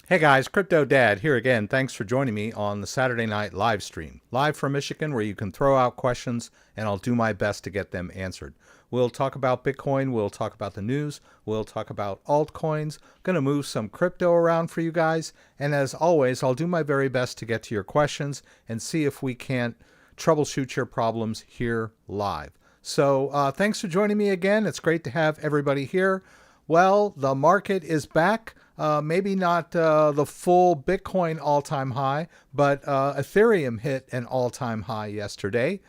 Hey guys, CryptoDad here again. Thanks for joining me on the Saturday night live stream. Live from Michigan, where you can throw out questions and I'll do my best to get them answered. We'll talk about Bitcoin, we'll talk about the news, we'll talk about altcoins. Going to move some crypto around for you guys. And as always, I'll do my very best to get to your questions and see if we can't troubleshoot your problems here live. So thanks for joining me again. It's great to have everybody here. Well, the market is back. Maybe not the full Bitcoin all-time high, but Ethereum hit an all-time high yesterday,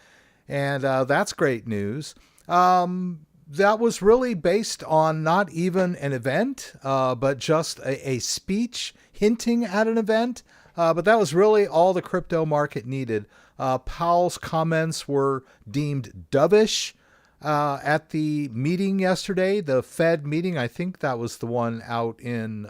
and that's great news. That was really based on not even an event, but just a speech hinting at an event. But that was really all the crypto market needed. Powell's comments were deemed dovish. At the meeting yesterday, the Fed meeting, I think that was the one out in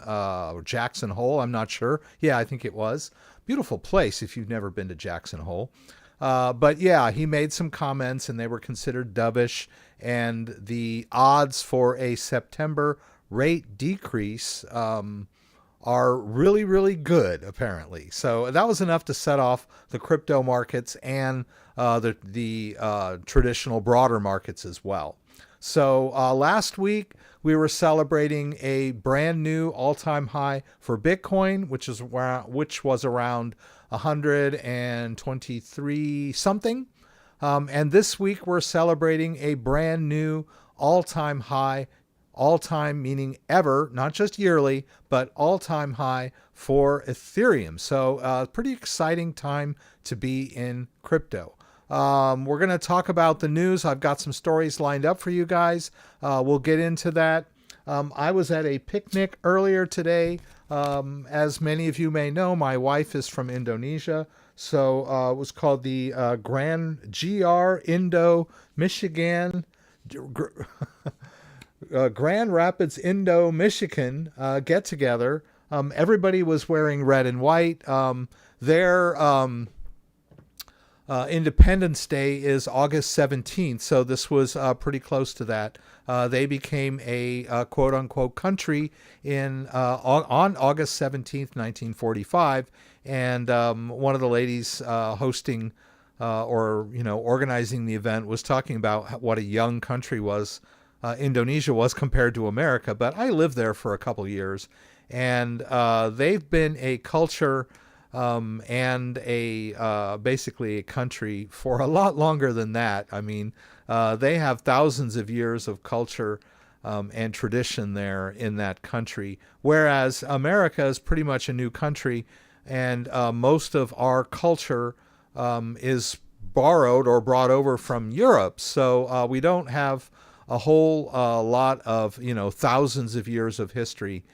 Jackson Hole. I'm not sure. Yeah, I think it was. Beautiful place if you've never been to Jackson Hole. But yeah, he made some comments and they were considered dovish. And the odds for a September rate decrease are really, really good, apparently. So that was enough to set off the crypto markets and the traditional broader markets as well. So last week we were celebrating a brand new all-time high for Bitcoin, which was around 123 something. And this week we're celebrating a brand new all-time high, all-time meaning ever, not just yearly, but all-time high for Ethereum. So pretty exciting time to be in crypto. We're going to talk about the news. I've got some stories lined up for you guys. We'll get into that. I was at a picnic earlier today. As many of you may know, my wife is from Indonesia. So it was called the GR Indo Michigan Grand Rapids Indo Michigan get together. Everybody was wearing red and white. Their Independence Day is August 17th, so this was pretty close to that. They became a quote-unquote country on August 17th, 1945, and one of the ladies hosting or organizing the event was talking about what a young country Indonesia was compared to America. But I lived there for a couple years, and they've been a culture and basically a country for a lot longer than that. I mean, they have thousands of years of culture and tradition there in that country, whereas America is pretty much a new country, and most of our culture is borrowed or brought over from Europe. So we don't have a whole lot of, thousands of years of history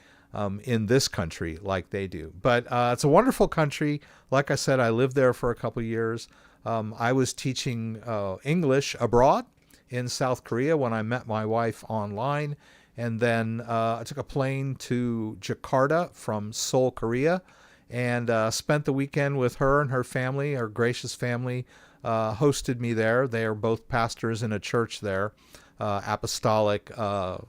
in this country like they do. But it's a wonderful country. Like I said, I lived there for a couple of years. I was teaching English abroad in South Korea when I met my wife online. And then I took a plane to Jakarta from Seoul, Korea, and spent the weekend with her and her family. Her gracious family hosted me there. They are both pastors in a church there. Apostolic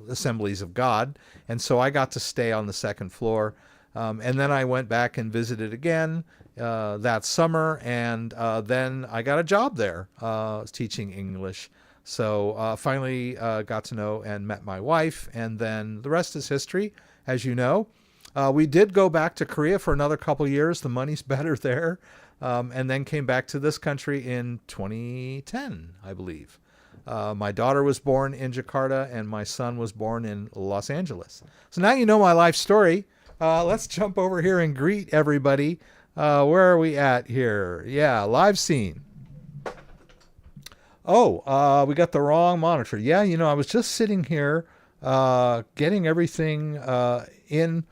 Assemblies of God. And so I got to stay on the second floor. And then I went back and visited again that summer. And then I got a job there teaching English. So finally got to know and met my wife. And then the rest is history, as you know. We did go back to Korea for another couple years. The money's better there. And then came back to this country in 2010, I believe. My daughter was born in Jakarta and my son was born in Los Angeles. So now you know my life story. Let's jump over here and greet everybody. Where are we at here? Yeah, live scene. Oh, we got the wrong monitor. Yeah, I was just sitting here getting everything in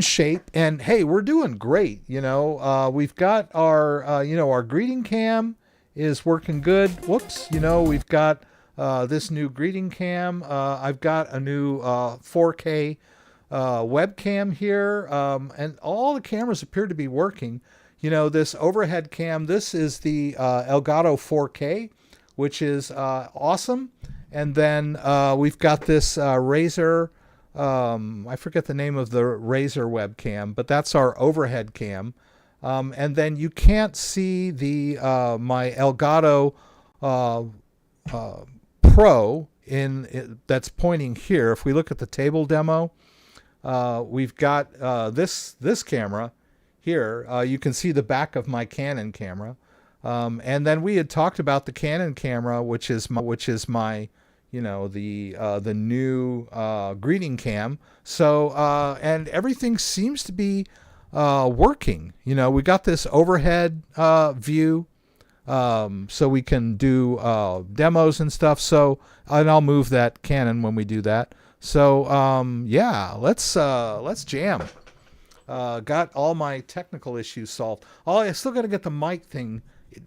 shape. And hey, we're doing great. We've got our greeting cam is working good. Whoops, we've got this new greeting cam. I've got a new 4K webcam here, and all the cameras appear to be working. This overhead cam, this is the Elgato 4K, which is awesome. And then we've got this Razer I forget the name of the Razer webcam, but that's our overhead cam. And then you can't see the my Elgato uh, Pro that's pointing here. If we look at the table demo, we've got this camera here. You can see the back of my Canon camera. And then we had talked about the Canon camera, which is my the new greeting cam. So and everything seems to be working. We got this overhead view, so we can do demos and stuff. So and I'll move that Canon when we do that. So yeah, let's jam. Got all my technical issues solved. I still got to get the mic thing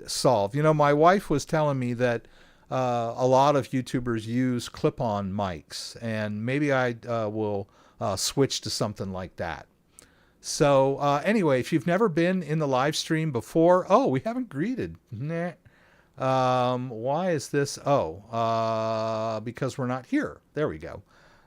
solved. My wife was telling me that a lot of YouTubers use clip-on mics, and maybe I will switch to something like that. So anyway, if you've never been in the live stream before, we haven't greeted. Nah. Why is this? Because we're not here. There we go.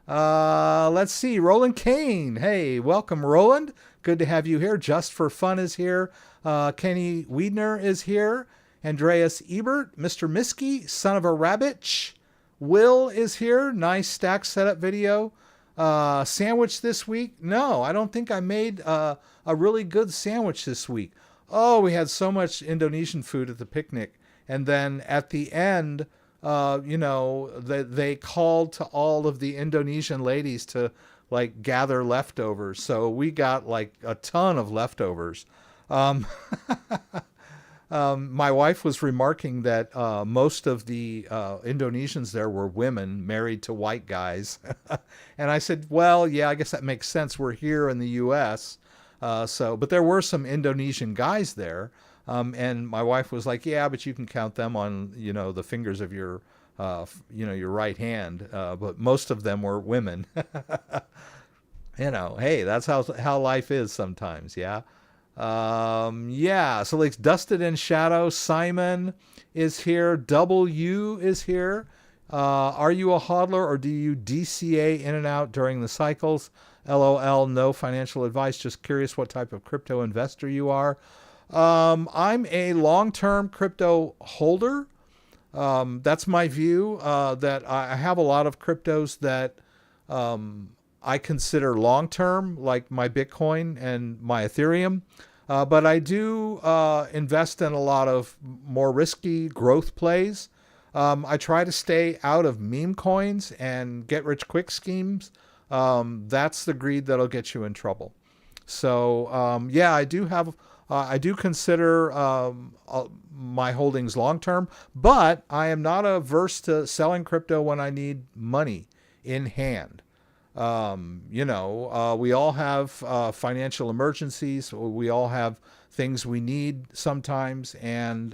Let's see. Roland Kane. Hey, welcome, Roland. Good to have you here. Just for Fun is here. Kenny Wiedner is here. Andreas Ebert. Mr. Miskey, son of a rabbit. Will is here. Nice Stax setup video. Sandwich this week? No, I don't think I made a really good sandwich this week. We had so much Indonesian food at the picnic. And then at the end, they called to all of the Indonesian ladies to gather leftovers. So we got a ton of leftovers. My wife was remarking that most of the Indonesians there were women married to white guys. And I said, well, yeah, I guess that makes sense. We're here in the U.S. But there were some Indonesian guys there. And my wife was like, yeah, but you can count them on, the fingers of your right hand. But most of them were women. Hey, that's how life is sometimes. Yeah. So like Dusted in Shadow, Simon is here. W is here. Are you a hodler or do you DCA in and out during the cycles? LOL, no financial advice. Just curious what type of crypto investor you are. I'm a long-term crypto holder. That's my view, that I have a lot of cryptos that I consider long-term, like my Bitcoin and my Ethereum. But I do invest in a lot of more risky growth plays. I try to stay out of meme coins and get-rich-quick schemes. That's the greed that'll get you in trouble. So, I do consider my holdings long-term, but I am not averse to selling crypto when I need money in hand. We all have financial emergencies. We all have things we need sometimes. And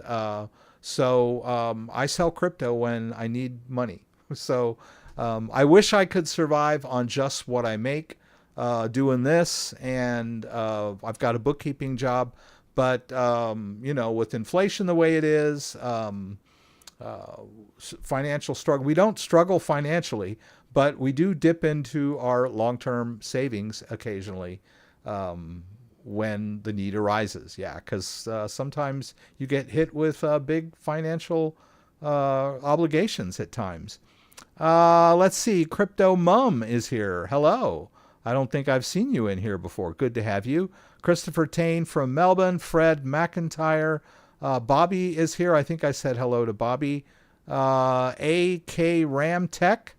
so I sell crypto when I need money. So I wish I could survive on just what I make doing this. And I've got a bookkeeping job. But, with inflation the way it is, financial struggle, we don't struggle financially. But we do dip into our long-term savings occasionally when the need arises. Yeah, because sometimes you get hit with big financial obligations at times. Let's see. Crypto Mum is here. Hello. I don't think I've seen you in here before. Good to have you. Christopher Tane from Melbourne. Fred McIntyre. Bobby is here. I think I said hello to Bobby. AK Ram Tech.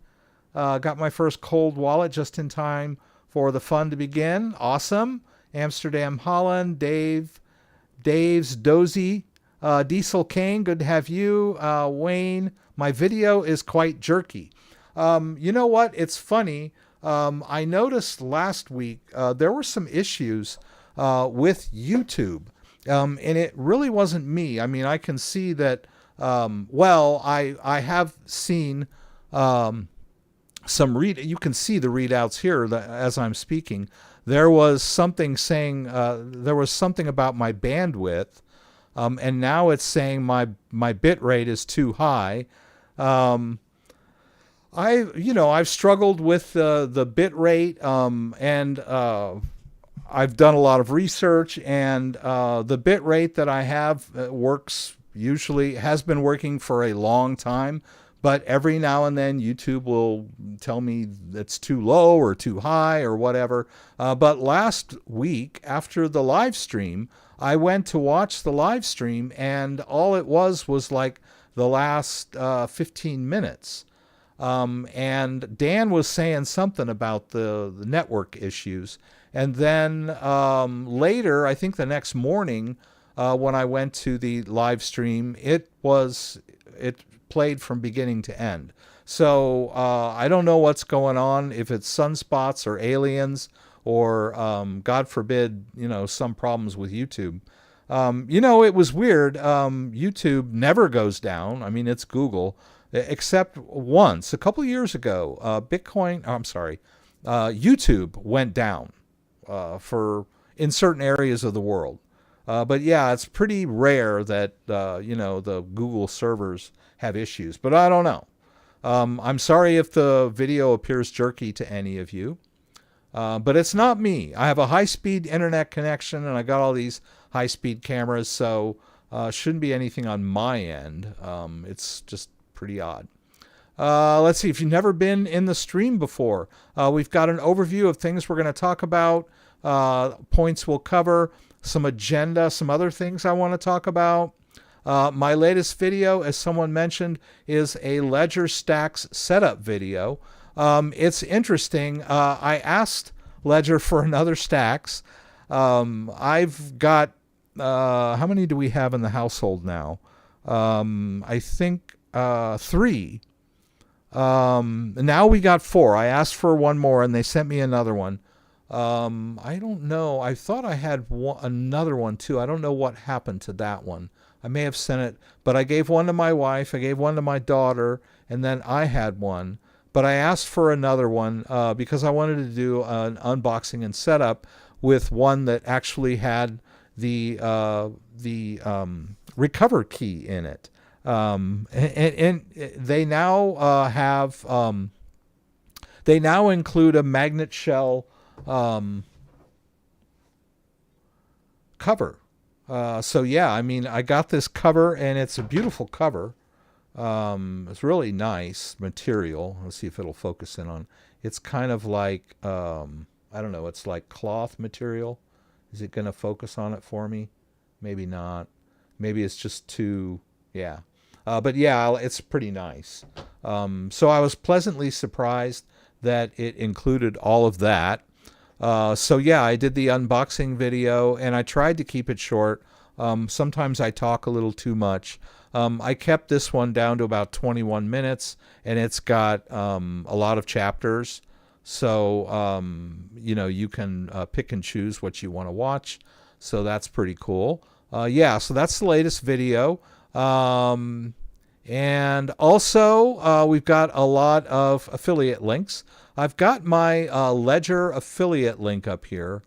Got my first cold wallet just in time for the fun to begin. Awesome. Amsterdam, Holland. Dave's Dozy. Diesel Kane, good to have you. Wayne, my video is quite jerky. You know what? It's funny. I noticed last week there were some issues with YouTube. And it really wasn't me. I mean, I can see that, I have seen you can see the readouts here as I'm speaking. There was something saying, there was something about my bandwidth, and now it's saying my bit rate is too high. I've struggled with the bit rate, and I've done a lot of research, and the bit rate that I have has been working for a long time, but every now and then YouTube will tell me it's too low or too high or whatever. But last week, after the live stream, I went to watch the live stream, and all it was like the last 15 minutes. And Dan was saying something about the network issues. And then later, I think the next morning, when I went to the live stream, it played from beginning to end. So I don't know what's going on, if it's sunspots or aliens or, God forbid, some problems with YouTube. It was weird. YouTube never goes down. I mean, it's Google. Except once, a couple years ago, YouTube went down in certain areas of the world. But yeah, it's pretty rare that the Google servers have issues. But I don't know. I'm sorry if the video appears jerky to any of you. But it's not me. I have a high-speed internet connection, and I got all these high-speed cameras, so shouldn't be anything on my end. It's just pretty odd. Let's see, if you've never been in the stream before, we've got an overview of things we're going to talk about, points we'll cover, some agenda, some other things I want to talk about. My latest video, as someone mentioned, is a Ledger Stax setup video. It's interesting. I asked Ledger for another Stax. I've got, how many do we have in the household now? I think 3. Now we got 4. I asked for one more, and they sent me another one. I don't know. I thought I had another one too. I don't know what happened to that one. I may have sent it, but I gave one to my wife. I gave one to my daughter, and then I had one. But I asked for another one because I wanted to do an unboxing and setup with one that actually had the recover key in it. And they now they now include a magnet shell cover. So yeah, I mean, I got this cover, and it's a beautiful cover. It's really nice material. Let's see if it'll focus in on. It's kind of like I don't know. It's like cloth material. Is it going to focus on it for me? Maybe not. Maybe it's just too. Yeah. But yeah, it's pretty nice. So I was pleasantly surprised that it included all of that. So yeah, I did the unboxing video, and I tried to keep it short. Sometimes I talk a little too much. I kept this one down to about 21 minutes, and it's got a lot of chapters. So, you can pick and choose what you want to watch. So that's pretty cool. Yeah, so that's the latest video. And also, we've got a lot of affiliate links. I've got my Ledger affiliate link up here.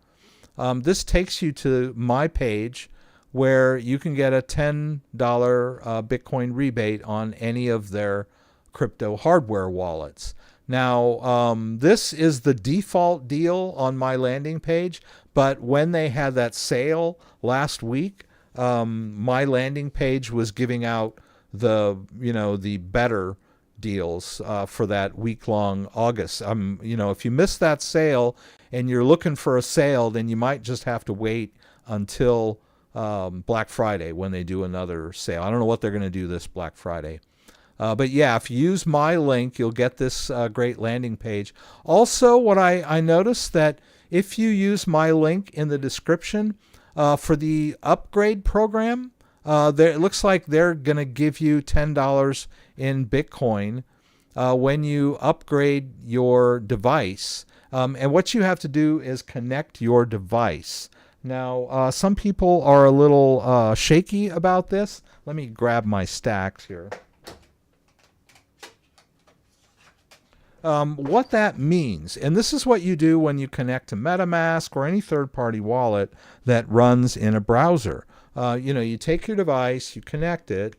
This takes you to my page where you can get a $10 Bitcoin rebate on any of their crypto hardware wallets. Now, this is the default deal on my landing page, but when they had that sale last week, my landing page was giving out the better deals for that week-long August. If you missed that sale and you're looking for a sale, then you might just have to wait until Black Friday when they do another sale. I don't know what they're going to do this Black Friday. But yeah, if you use my link, you'll get this great landing page. Also, what I noticed that if you use my link in the description for the upgrade program, it looks like they're going to give you $10 in Bitcoin when you upgrade your device. And what you have to do is connect your device. Now, some people are a little shaky about this. Let me grab my Stax here. What that means, and this is what you do when you connect to MetaMask or any third-party wallet that runs in a browser. You take your device, you connect it.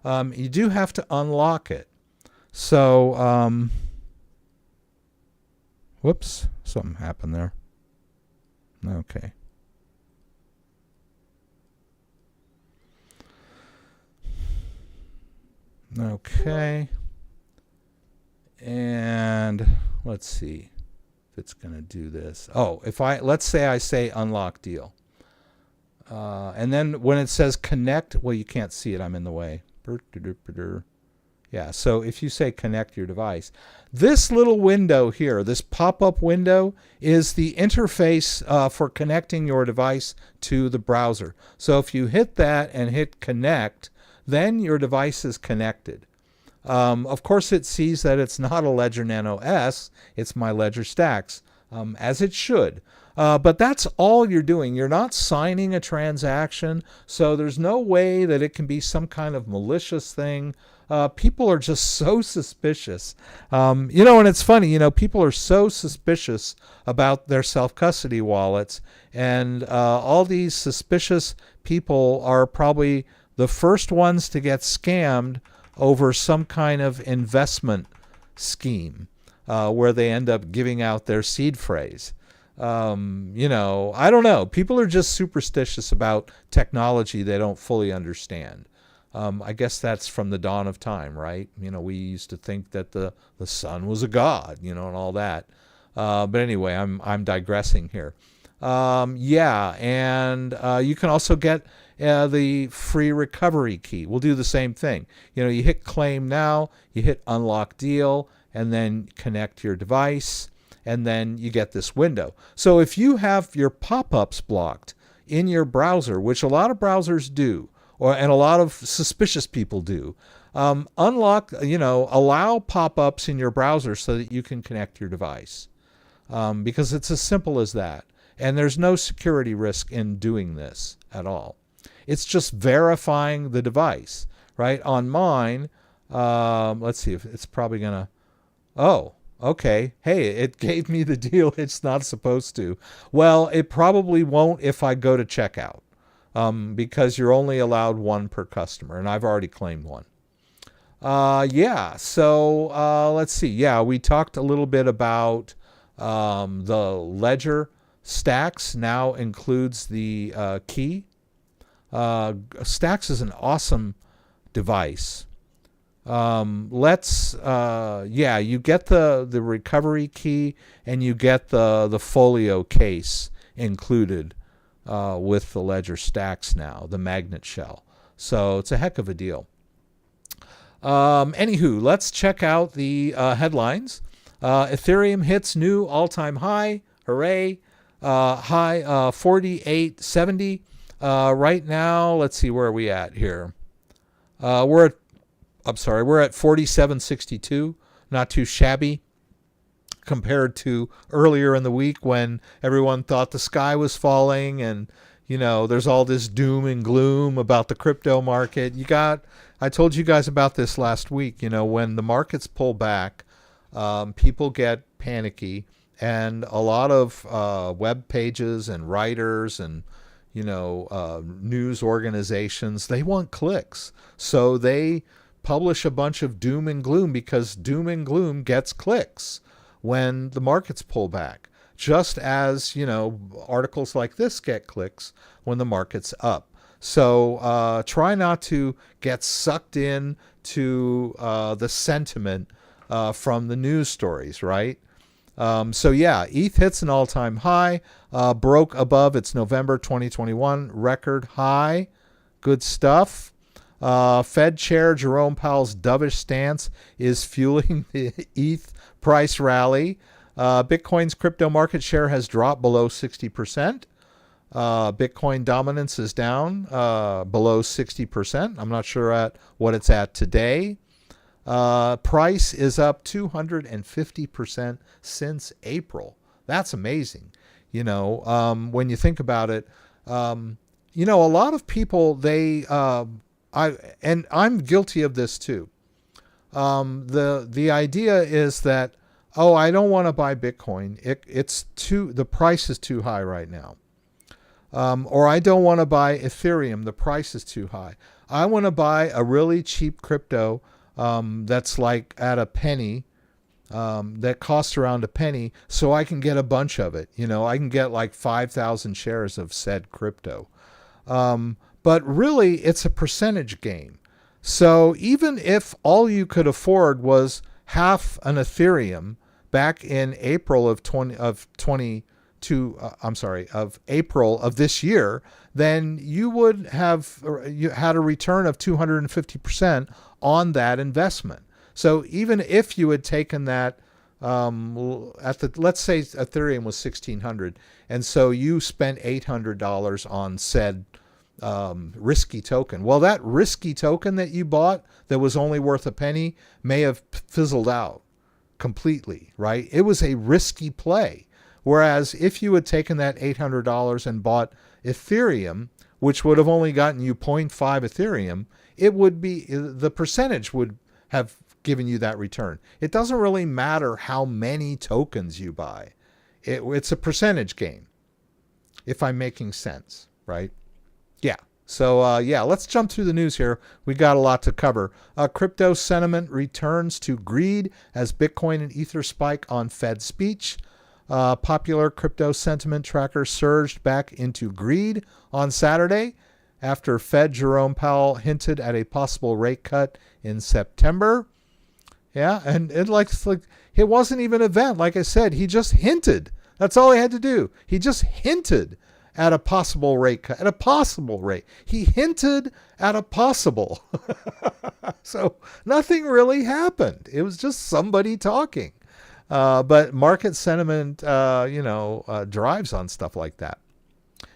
You do have to unlock it. So Whoops, something happened there. Okay. Okay. And let's see if it's going to do this. Oh, let's say I say unlock deal. And then when it says connect, well, you can't see it. I'm in the way. Yeah, so if you say connect your device, this little window here, this pop-up window, is the interface for connecting your device to the browser. So if you hit that and hit connect, then your device is connected. Of course, it sees that it's not a Ledger Nano S, it's my Ledger Stax, as it should. But that's all you're doing. You're not signing a transaction, so there's no way that it can be some kind of malicious thing. People are just so suspicious. And it's funny, people are so suspicious about their self-custody wallets, and all these suspicious people are probably the first ones to get scammed over some kind of investment scheme where they end up giving out their seed phrase. I don't know. People are just superstitious about technology they don't fully understand. I guess that's from the dawn of time, right? We used to think that the sun was a god, and all that. But anyway, I'm digressing here. And you can also get the free recovery key. We'll do the same thing. You hit claim now, you hit unlock deal, and then connect your device, and then you get this window. So if you have your pop-ups blocked in your browser, which a lot of browsers do, and a lot of suspicious people do, allow pop-ups in your browser so that you can connect your device. Because it's as simple as that. And there's no security risk in doing this at all. It's just verifying the device, right? On mine, let's see if it's probably going to... Oh, okay. Hey, it gave me the deal it's not supposed to. Well, it probably won't if I go to checkout, because you're only allowed one per customer, and I've already claimed one. So let's see. Yeah, we talked a little bit about the Ledger Stax now includes the key. Stax is an awesome device. You get the recovery key, and you get the folio case included with the Ledger Stax now, the magnet shell. So it's a heck of a deal. Anywho, let's check out the headlines. Ethereum hits new all-time high. Hooray. High 48.70. Right now, let's see, where are we at here? We're at 47.62. Not too shabby compared to earlier in the week when everyone thought the sky was falling, and there's all this doom and gloom about the crypto market. I told you guys about this last week. When the markets pull back, people get panicky, and a lot of web pages and writers and news organizations, they want clicks, so they publish a bunch of doom and gloom, because doom and gloom gets clicks when the markets pull back, just as articles like this get clicks when the market's up. So try not to get sucked in to the sentiment from the news stories, right? ETH hits an all-time high, broke above its November 2021 record high. Good stuff. Fed Chair Jerome Powell's dovish stance is fueling the ETH price rally. Bitcoin's crypto market share has dropped below 60%. Bitcoin dominance is down below 60%. I'm not sure at what it's at today. Price is up 250% since April. That's amazing. When you think about it, a lot of people, I'm guilty of this too. The idea is that, I don't want to buy Bitcoin. The price is too high right now. Or I don't want to buy Ethereum. The price is too high. I want to buy a really cheap crypto that's like at a penny, that costs around a penny, so I can get a bunch of it. I can get like 5,000 shares of said crypto. But really, it's a percentage game. So even if all you could afford was half an Ethereum back in April of April of this year, then you would have had a return of 250% on that investment. So even if you had taken that let's say Ethereum was 1,600, and so you spent $800 on said risky token. Well, that risky token that you bought that was only worth a penny may have fizzled out completely, right? It was a risky play. Whereas if you had taken that $800 and bought Ethereum, which would have only gotten you 0.5 Ethereum, the percentage would have given you that return. It doesn't really matter how many tokens you buy. It's a percentage game, if I'm making sense, right? Yeah. So, let's jump through the news here. We got a lot to cover. Crypto sentiment returns to greed as Bitcoin and Ether spike on Fed speech. Popular crypto sentiment tracker surged back into greed on Saturday after Fed Jerome Powell hinted at a possible rate cut in September. Yeah, and it wasn't even an event. Like I said, he just hinted. That's all he had to do. He just hinted at a possible rate cut, at a possible rate. He hinted at a possible. So nothing really happened. It was just somebody talking. But market sentiment, drives on stuff like that.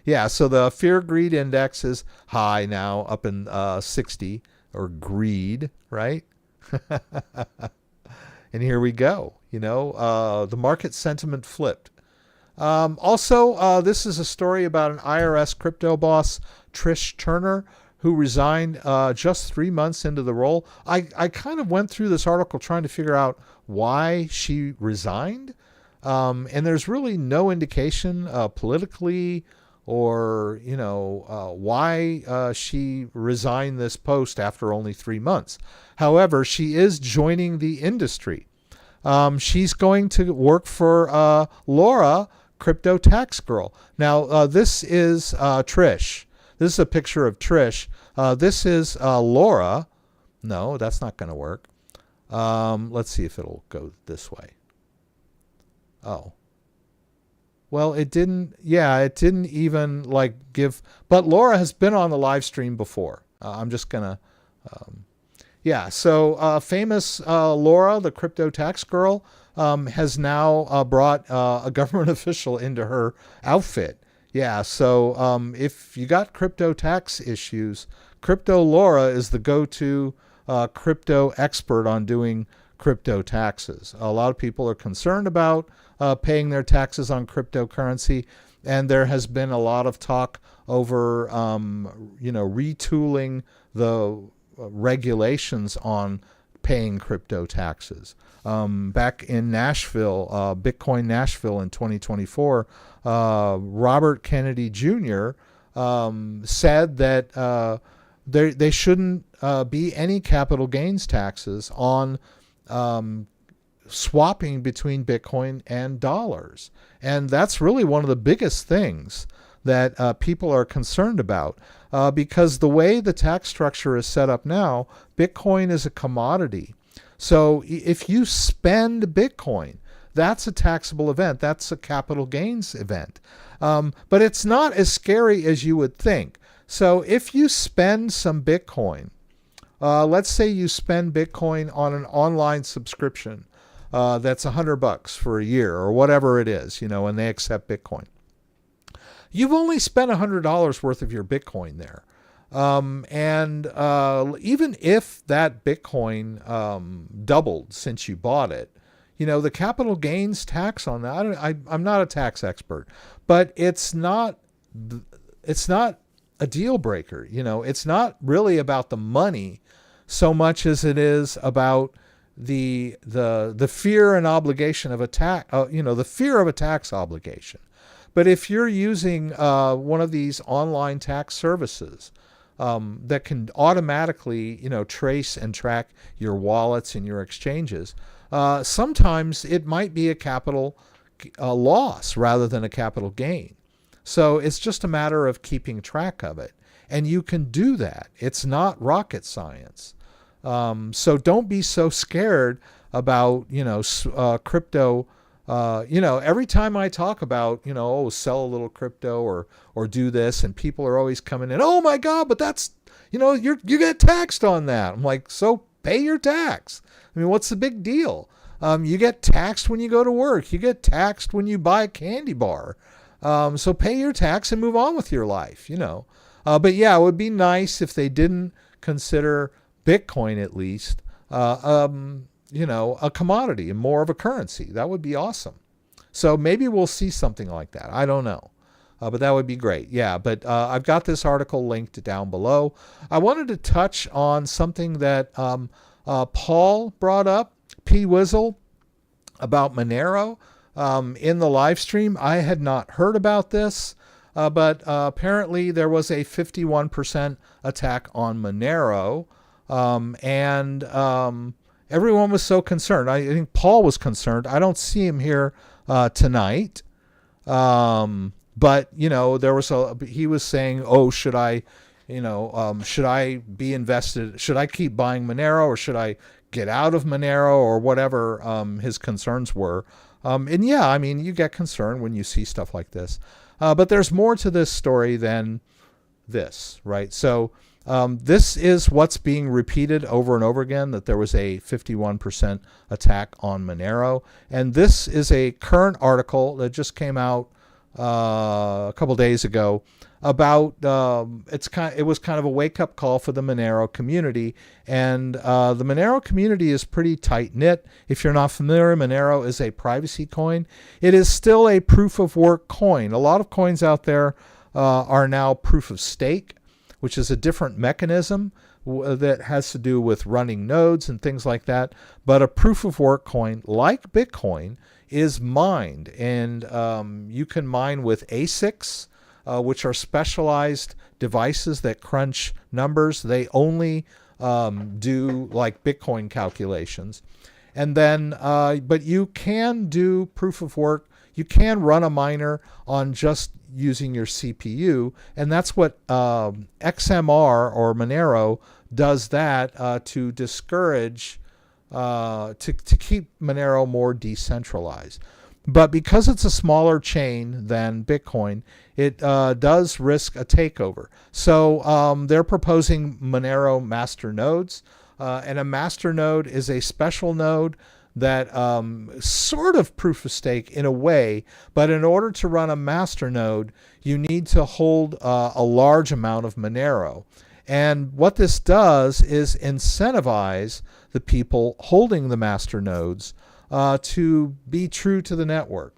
Yeah, so the fear greed index is high now, up in 60, or greed, right? And here we go. The market sentiment flipped. Also, this is a story about an IRS crypto boss, Trish Turner, who resigned just 3 months into the role. I kind of went through this article trying to figure out why she resigned. And there's really no indication politically or, why she resigned this post after only 3 months. However, she is joining the industry. She's going to work for Laura, Crypto Tax Girl. Now, this is Trish. This is a picture of Trish. This is Laura. No, that's not going to work. Let's see if it'll go this way. Oh. Well, it didn't even give, but Laura has been on the live stream before. I'm just going to, so famous Laura, the Crypto Tax Girl, has now brought a government official into her outfit. Yeah, so if you got crypto tax issues, Crypto Laura is the go-to crypto expert on doing crypto taxes. A lot of people are concerned about paying their taxes on cryptocurrency, and there has been a lot of talk over, retooling the regulations on paying crypto taxes. Back in Nashville, Bitcoin Nashville in 2024, Robert Kennedy Jr. Said that there shouldn't be any capital gains taxes on swapping between Bitcoin and dollars. And that's really one of the biggest things that people are concerned about, because the way the tax structure is set up now, Bitcoin is a commodity. So if you spend Bitcoin, that's a taxable event. That's a capital gains event. But it's not as scary as you would think. So if you spend some Bitcoin, let's say you spend Bitcoin on an online subscription that's $100 for a year or whatever it is, and they accept Bitcoin. You've only spent $100 worth of your Bitcoin there. And even if that Bitcoin doubled since you bought it, the capital gains tax on that, I'm not a tax expert, but it's not a deal breaker. It's not really about the money so much as it is about the fear and obligation of a tax, the fear of a tax obligation. But if you're using one of these online tax services that can automatically, trace and track your wallets and your exchanges, sometimes it might be a capital loss rather than a capital gain. So it's just a matter of keeping track of it. And you can do that. It's not rocket science. So don't be so scared about, crypto. Every time I talk about, sell a little crypto or do this, and people are always coming in, oh my God, but that's, you get taxed on that. I'm like, so pay your tax. I mean, what's the big deal? You get taxed when you go to work. You get taxed when you buy a candy bar. So pay your tax and move on with your life, But yeah, it would be nice if they didn't consider Bitcoin, at least, a commodity and more of a currency. That would be awesome. So maybe we'll see something like that. I don't know. But that would be great. Yeah, but I've got this article linked down below. I wanted to touch on something that Paul brought up, P. Wizzle, about Monero. In the live stream, I had not heard about this, but apparently there was a 51% attack on Monero, and everyone was so concerned. I think Paul was concerned. I don't see him here tonight, but there was he was saying, "Oh, should I be invested? Should I keep buying Monero, or should I get out of Monero, or whatever his concerns were?" And yeah, I mean, you get concerned when you see stuff like this. But there's more to this story than this, right? So this is what's being repeated over and over again, that there was a 51% attack on Monero. And this is a current article that just came out a couple days ago about it was kind of a wake-up call for the Monero community, and the Monero community is pretty tight-knit. If you're not familiar, Monero is a privacy coin. It is still a proof-of-work coin. A lot of coins out there are now proof-of-stake, which is a different mechanism that has to do with running nodes and things like that. But a proof-of-work coin, like Bitcoin, is mined, and you can mine with ASICs, which are specialized devices that crunch numbers. They only do like Bitcoin calculations. And then, but you can do proof of work. You can run a miner on just using your CPU. And that's what XMR or Monero does, that to discourage, to keep Monero more decentralized. But because it's a smaller chain than Bitcoin, it does risk a takeover. So they're proposing Monero master nodes. And a master node is a special node that sort of proof of stake in a way. But in order to run a master node, you need to hold a large amount of Monero. And what this does is incentivize the people holding the master nodes to be true to the network.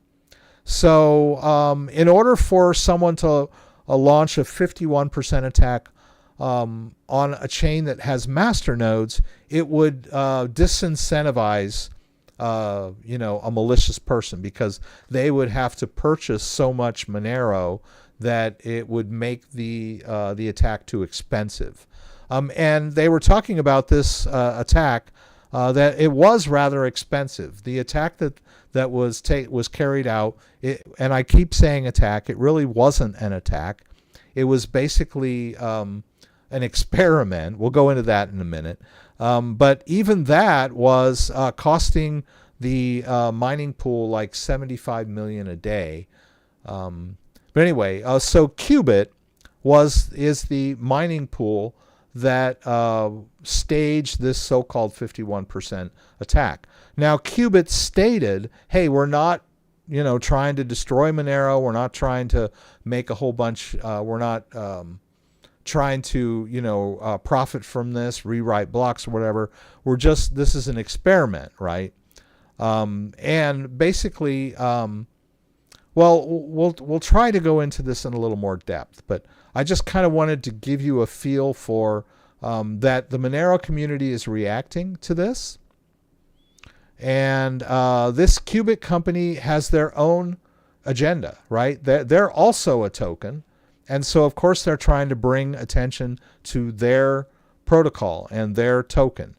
So in order for someone to launch a 51% attack on a chain that has master nodes, it would disincentivize a malicious person, because they would have to purchase so much Monero that it would make the attack too expensive. And they were talking about this attack, that it was rather expensive. The attack that was carried out, and I keep saying attack, it really wasn't an attack. It was basically an experiment. We'll go into that in a minute. But even that was costing the mining pool like $75 million a day. But anyway, so Qubit is the mining pool that staged this so-called 51% attack. Now, Qubit stated, hey, we're not trying to destroy Monero. We're not trying to make a whole bunch. We're not trying to, profit from this, rewrite blocks or whatever. This is an experiment, right? And basically, we'll try to go into this in a little more depth, but I just kind of wanted to give you a feel for that the Monero community is reacting to this. And this Qubit company has their own agenda, right? They're also a token. And so, of course, they're trying to bring attention to their protocol and their token.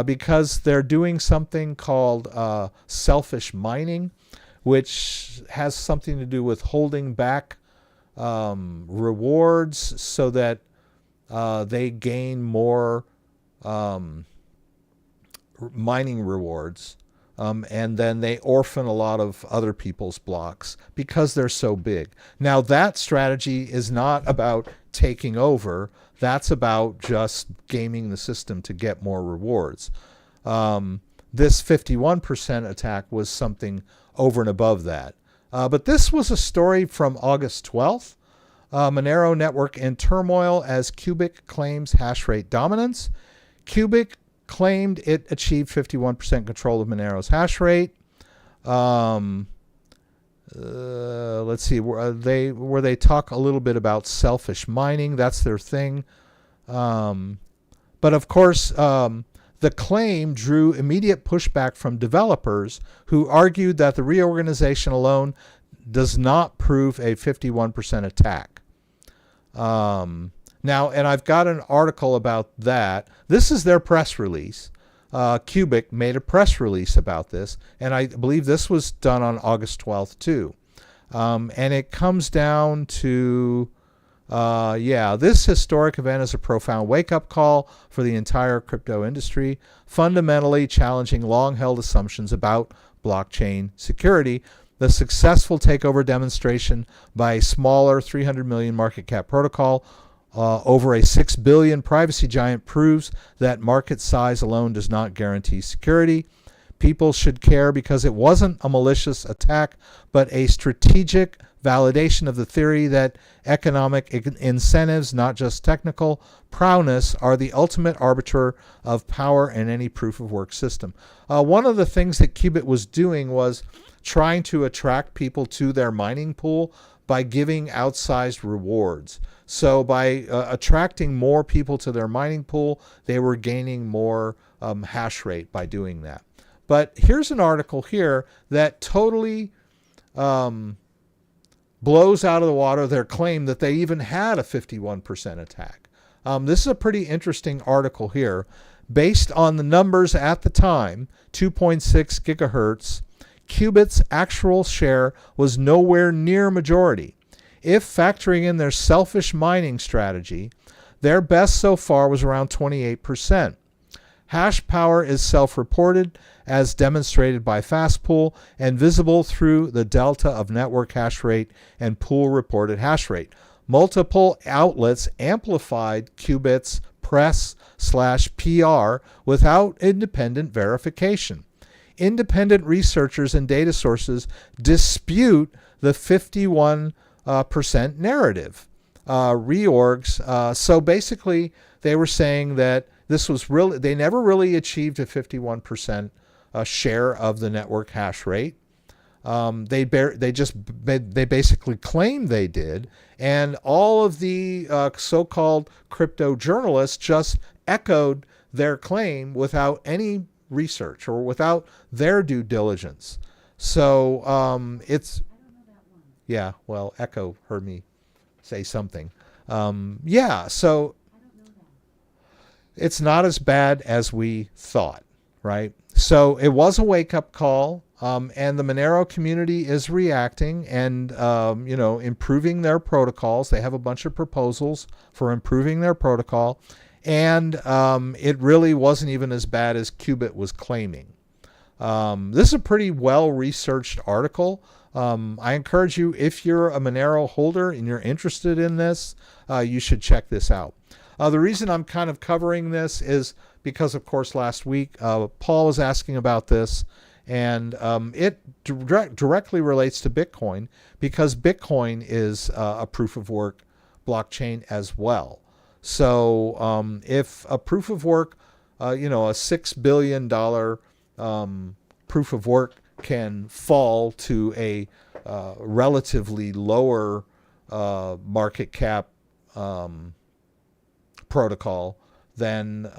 because they're doing something called selfish mining, which has something to do with holding back rewards so that they gain more mining rewards. And then they orphan a lot of other people's blocks because they're so big. Now, that strategy is not about taking over. That's about just gaming the system to get more rewards. This 51% attack was something over and above that. But this was a story from August 12th. Monero network in turmoil as Cubic claims hash rate dominance. Cubic claimed it achieved 51% control of Monero's hash rate. Let's see, where they talk a little bit about selfish mining. That's their thing. But of course, the claim drew immediate pushback from developers who argued that the reorganization alone does not prove a 51% attack. Now, and I've got an article about that. This is their press release. Cubic made a press release about this, and I believe this was done on August 12th too. And it comes down to, this historic event is a profound wake-up call for the entire crypto industry, fundamentally challenging long-held assumptions about blockchain security. The successful takeover demonstration by a smaller 300 million market cap protocol over a 6 billion privacy giant proves that market size alone does not guarantee security. People should care because it wasn't a malicious attack, but a strategic validation of the theory that economic incentives, not just technical prowess, are the ultimate arbiter of power in any proof-of-work system. One of the things that Qubit was doing was trying to attract people to their mining pool by giving outsized rewards. So by attracting more people to their mining pool, they were gaining more hash rate by doing that. But here's an article here that totally blows out of the water their claim that they even had a 51% attack. This is a pretty interesting article here. Based on the numbers at the time, 2.6 gigahertz, Qubit's actual share was nowhere near majority. If factoring in their selfish mining strategy, their best so far was around 28%. Hash power is self-reported as demonstrated by Fastpool and visible through the delta of network hash rate and pool reported hash rate. Multiple outlets amplified Qubit's press/PR without independent verification. Independent researchers and data sources dispute the 51% narrative. Reorgs. So basically, they were saying that this was really, they never really achieved a 51% share of the network hash rate. They basically claimed they did, and all of the so-called crypto journalists just echoed their claim without any research or without their due diligence. So it's, yeah, well, Echo heard me say something. So it's not as bad as we thought, right? So it was a wake-up call, and the Monero community is reacting and, improving their protocols. They have a bunch of proposals for improving their protocol, and it really wasn't even as bad as Qubit was claiming. This is a pretty well-researched article. I encourage you, if you're a Monero holder and you're interested in this, you should check this out. The reason I'm kind of covering this is because, of course, last week Paul was asking about this, and it directly relates to Bitcoin because Bitcoin is a proof-of-work blockchain as well. So if a proof-of-work, a $6 billion proof-of-work can fall to a relatively lower market cap protocol, then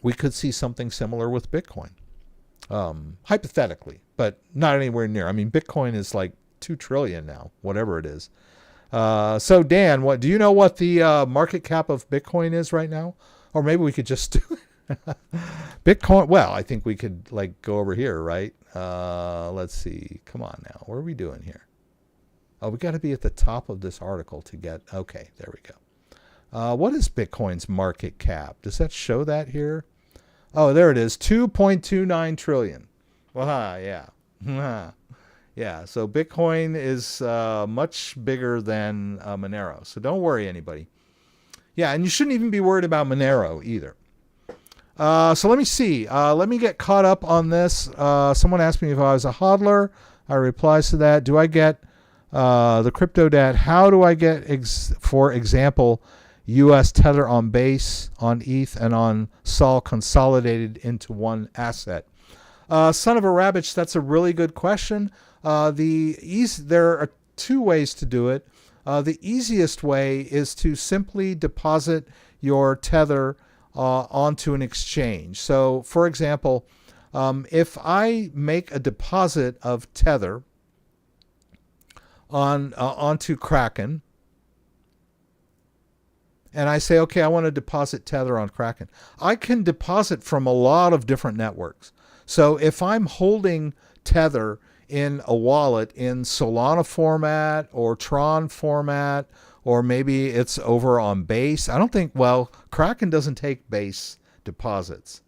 we could see something similar with Bitcoin, hypothetically, but not anywhere near. I mean, Bitcoin is like 2 trillion now, whatever it is. So Dan, do you know what the market cap of Bitcoin is right now? Or maybe we could just do it. Bitcoin, well, I think we could like go over here, right? Let's see. Come on now. What are we doing here? Oh, we got to be at the top of this article to get, okay, there we go. What is Bitcoin's market cap? Does that show that here? Oh, there it is, 2.29 trillion. Well, yeah. Yeah, so Bitcoin is much bigger than Monero. So don't worry, anybody. Yeah, and you shouldn't even be worried about Monero either. So let me see. Let me get caught up on this. Someone asked me if I was a hodler. I replies to that. Do I get the CryptoDad? How do I get, for example, U.S. Tether on Base, on ETH, and on Sol consolidated into one asset? Son of a rabbit, that's a really good question. There are two ways to do it. The easiest way is to simply deposit your Tether onto an exchange. So, for example, if I make a deposit of Tether onto Kraken, and I say, okay, I want to deposit Tether on Kraken, I can deposit from a lot of different networks. So if I'm holding Tether in a wallet in Solana format or Tron format, or maybe it's over on Base. I don't think, well, Kraken doesn't take Base deposits.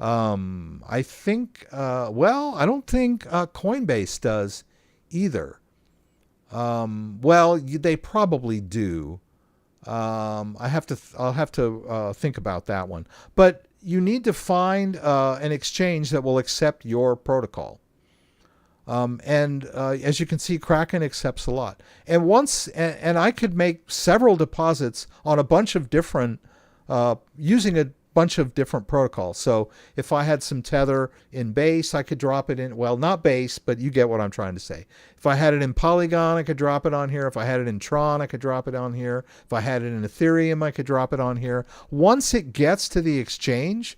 I think, I don't think Coinbase does either. They probably do. I'll have to think about that one. But you need to find an exchange that will accept your protocol. As you can see, Kraken accepts a lot. And I could make several deposits on a bunch of different, using a bunch of different protocols. So if I had some Tether in Base, I could drop it in, well, not Base, but you get what I'm trying to say. If I had it in Polygon, I could drop it on here. If I had it in Tron, I could drop it on here. If I had it in Ethereum, I could drop it on here. Once it gets to the exchange,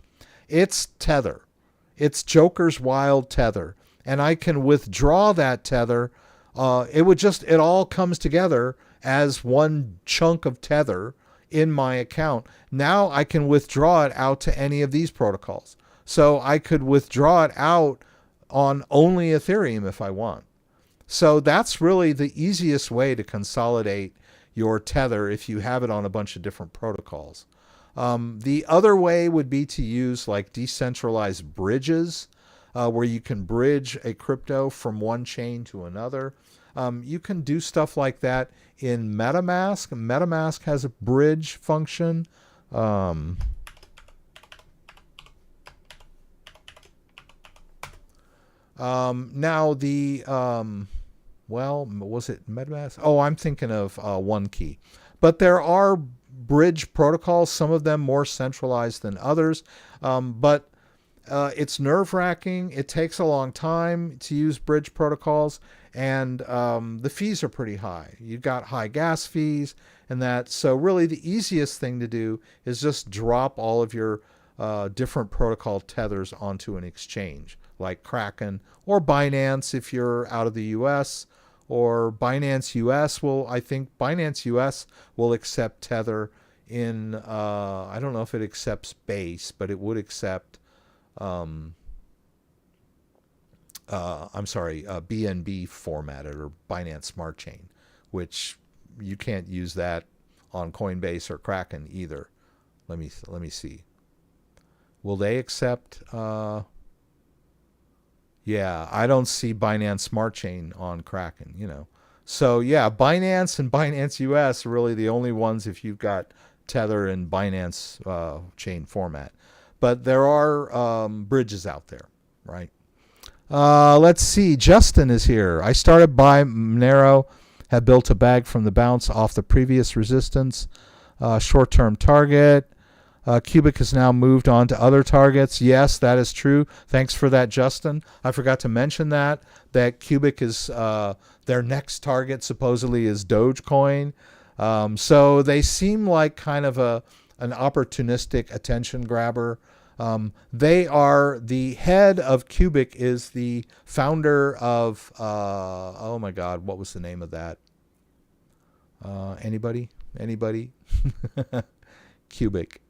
it's Tether. It's Joker's Wild Tether. And I can withdraw that Tether. It all comes together as one chunk of Tether in my account. Now I can withdraw it out to any of these protocols. So I could withdraw it out on only Ethereum if I want. So that's really the easiest way to consolidate your Tether if you have it on a bunch of different protocols. The other way would be to use like decentralized bridges, where you can bridge a crypto from one chain to another. You can do stuff like that in MetaMask. MetaMask has a bridge function. Now was it MetaMask? Oh, I'm thinking of OneKey. But there are bridge protocols, some of them more centralized than others. But it's nerve-wracking. It takes a long time to use bridge protocols, and the fees are pretty high. You've got high gas fees and that. So really the easiest thing to do is just drop all of your different protocol tethers onto an exchange like Kraken or Binance if you're out of the US, or Binance US I think Binance US will accept Tether in, I don't know if it accepts Base, but it would accept BNB formatted, or Binance Smart Chain, which you can't use that on Coinbase or Kraken either. Let me see. Will they accept? Yeah, I don't see Binance Smart Chain on Kraken. So yeah, Binance and Binance US are really the only ones if you've got Tether and Binance chain format. But there are bridges out there, right? Let's see. Justin is here. I started by Monero, have built a bag from the bounce off the previous resistance. Short-term target. Cubic has now moved on to other targets. Yes, that is true. Thanks for that, Justin. I forgot to mention that Cubic is their next target supposedly is Dogecoin. So they seem like kind of an opportunistic attention grabber. They are, the head of Cubic is the founder of, oh my God, what was the name of that? Anybody? Cubic.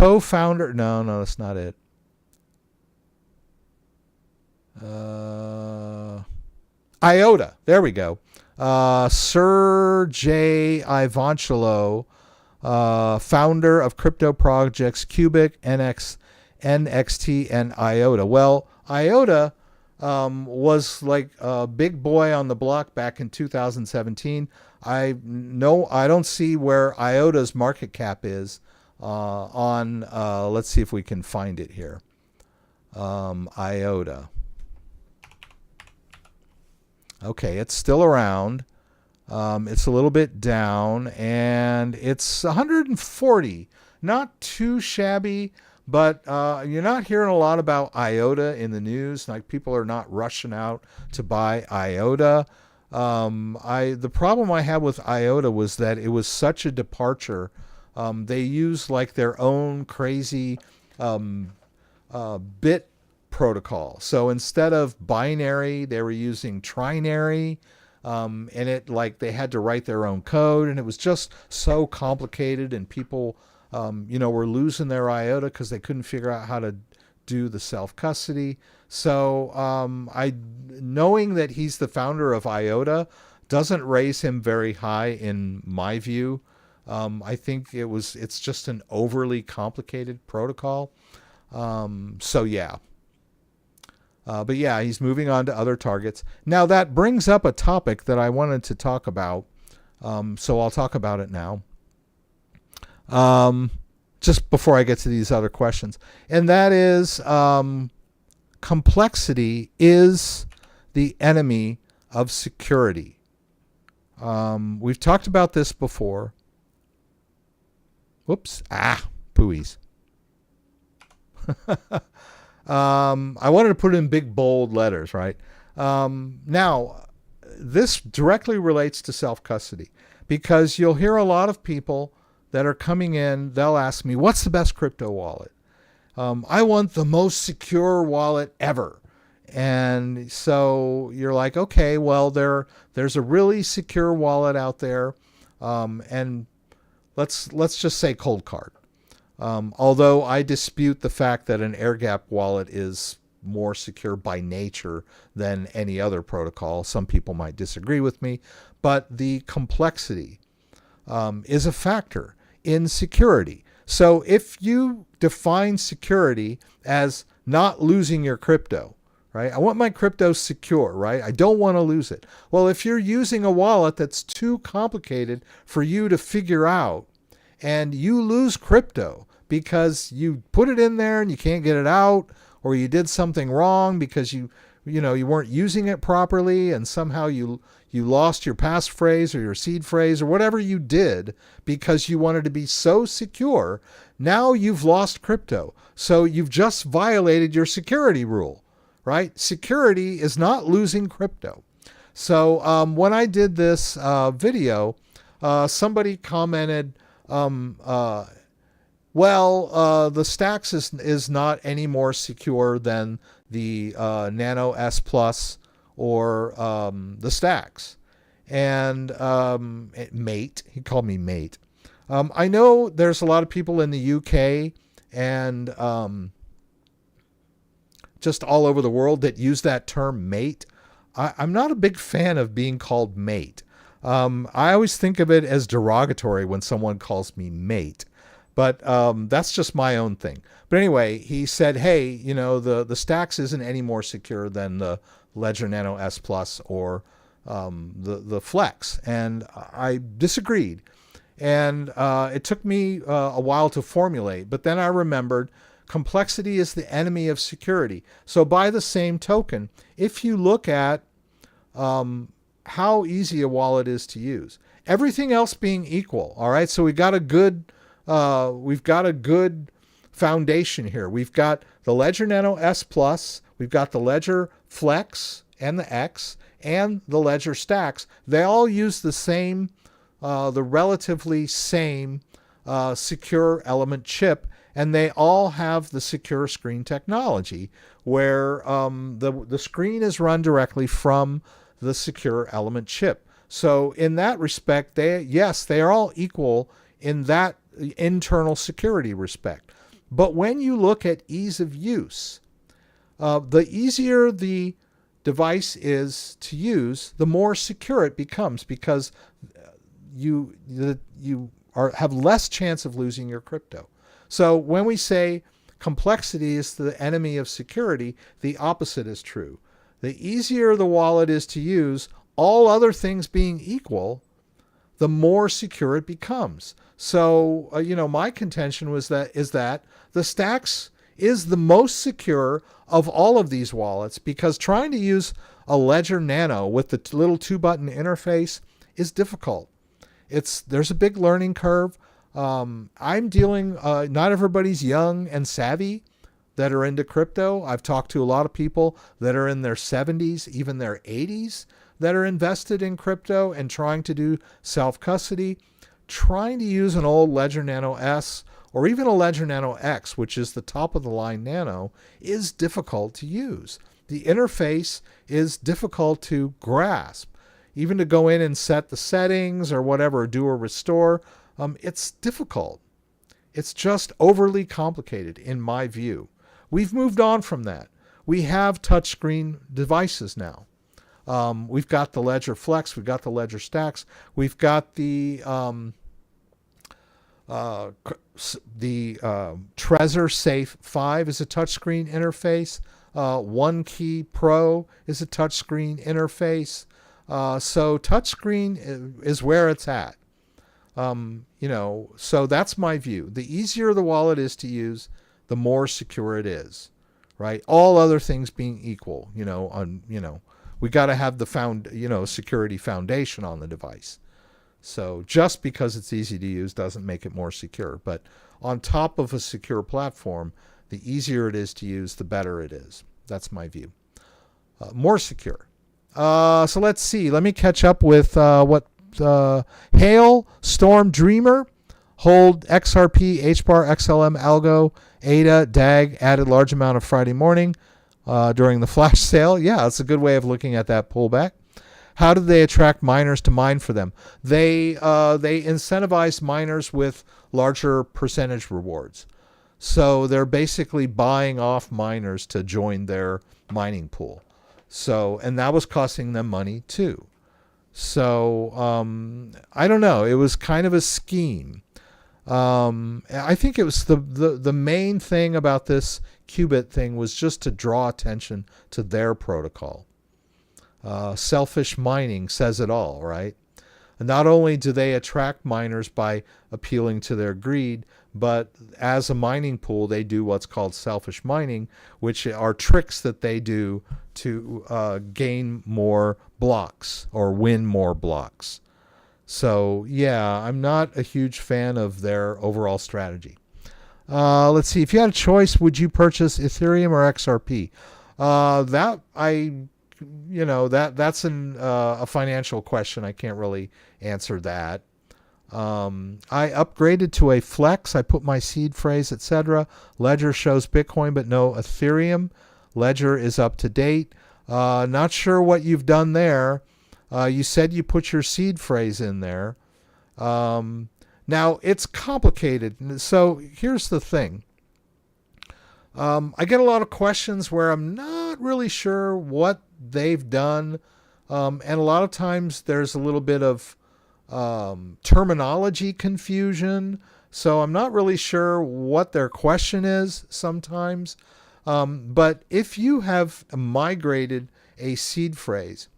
co-founder. No, that's not it. IOTA. There we go. Sir J. Ivanchelo, founder of crypto projects Cubic, NXT, and IOTA. Well, IOTA was like a big boy on the block back in 2017. I don't see where IOTA's market cap is on. Let's see if we can find it here. IOTA. Okay, it's still around. It's a little bit down, and it's 140. Not too shabby, but you're not hearing a lot about IOTA in the news. Like, people are not rushing out to buy IOTA. The problem I had with IOTA was that it was such a departure. They use like their own crazy bit protocol. So instead of binary, they were using trinary. And it, like, they had to write their own code, and it was just so complicated, and people were losing their IOTA because they couldn't figure out how to do the self-custody. So knowing that he's the founder of IOTA doesn't raise him very high in my view. I think it's just an overly complicated protocol. So yeah. But yeah, he's moving on to other targets. Now that brings up a topic that I wanted to talk about. So I'll talk about it now. Just before I get to these other questions. And that is, complexity is the enemy of security. We've talked about this before. Whoops. Pooies. I wanted to put it in big, bold letters, right? Now, this directly relates to self-custody, because you'll hear a lot of people that are coming in, they'll ask me, what's the best crypto wallet? I want the most secure wallet ever. And so you're like, okay, well, there's a really secure wallet out there. And let's just say Cold Card. Although I dispute the fact that an air gap wallet is more secure by nature than any other protocol. Some people might disagree with me, but the complexity is a factor in security. So if you define security as not losing your crypto, right? I want my crypto secure, right? I don't want to lose it. Well, if you're using a wallet that's too complicated for you to figure out, and you lose crypto because you put it in there and you can't get it out, or you did something wrong because you weren't using it properly, and somehow you lost your passphrase or your seed phrase or whatever you did because you wanted to be so secure, now you've lost crypto. So you've just violated your security rule, right? Security is not losing crypto. So when I did this video, somebody commented, the Stax is not any more secure than the Nano S Plus or the Stax. And mate, he called me mate. I know there's a lot of people in the UK and just all over the world that use that term mate. I'm not a big fan of being called mate. I always think of it as derogatory when someone calls me mate, but that's just my own thing. But anyway, he said, hey, the Stax isn't any more secure than the Ledger Nano S Plus or the Flex. And I disagreed. And it took me a while to formulate, but then I remembered complexity is the enemy of security. So by the same token, if you look at how easy a wallet is to use, everything else being equal, all right, so we've got a good foundation here. We've got the Ledger Nano S Plus, we've got the Ledger Flex and the X, and the Ledger Stax. They all use the same, the relatively same secure element chip, and they all have the secure screen technology, where the screen is run directly from the secure element chip. So in that respect, they are all equal in that internal security respect. But when you look at ease of use, the easier the device is to use, the more secure it becomes, because you have less chance of losing your crypto. So when we say complexity is the enemy of security, the opposite is true. The easier the wallet is to use, all other things being equal, the more secure it becomes. So, my contention is that the Stax is the most secure of all of these wallets, because trying to use a Ledger Nano with the little 2-button interface is difficult. There's a big learning curve. I'm dealing, not everybody's young and savvy that are into crypto. I've talked to a lot of people that are in their 70s, even their 80s, that are invested in crypto and trying to do self-custody. Trying to use an old Ledger Nano S or even a Ledger Nano X, which is the top of the line Nano, is difficult to use. The interface is difficult to grasp. Even to go in and set the settings or whatever, do a restore, it's difficult. It's just overly complicated in my view. We've moved on from that. We have touchscreen devices now. We've got the Ledger Flex, we've got the Ledger Stax, we've got the Trezor Safe 5 is a touchscreen interface. One Key Pro is a touchscreen interface. So touchscreen is where it's at. So that's my view. The easier the wallet is to use, the more secure it is, right? All other things being equal, we got to have the security foundation on the device. So just because it's easy to use doesn't make it more secure. But on top of a secure platform, the easier it is to use, the better it is. That's my view. More secure. So let's see. Let me catch up with what Hail, Storm, Dreamer, Hold, XRP, HBAR, XLM, Algo, ADA, DAG, added large amount of Friday morning during the flash sale. Yeah, that's a good way of looking at that pullback. How do they attract miners to mine for them? They incentivize miners with larger percentage rewards. So they're basically buying off miners to join their mining pool. So, and that was costing them money too. So I don't know. It was kind of a scheme. I think it was the main thing about this qubit thing was just to draw attention to their protocol. Selfish mining says it all, right? And not only do they attract miners by appealing to their greed, but as a mining pool, they do what's called selfish mining, which are tricks that they do to gain more blocks or win more blocks. So, yeah, I'm not a huge fan of their overall strategy. Let's see. If you had a choice, would you purchase Ethereum or XRP? That's a financial question. I can't really answer that. I upgraded to a Flex. I put my seed phrase, etc. Ledger shows Bitcoin, but no Ethereum. Ledger is up to date. Not sure what you've done there. You said you put your seed phrase in there. Now, it's complicated. So here's the thing. I get a lot of questions where I'm not really sure what they've done. And a lot of times there's a little bit of terminology confusion. So I'm not really sure what their question is sometimes. But if you have migrated a seed phrase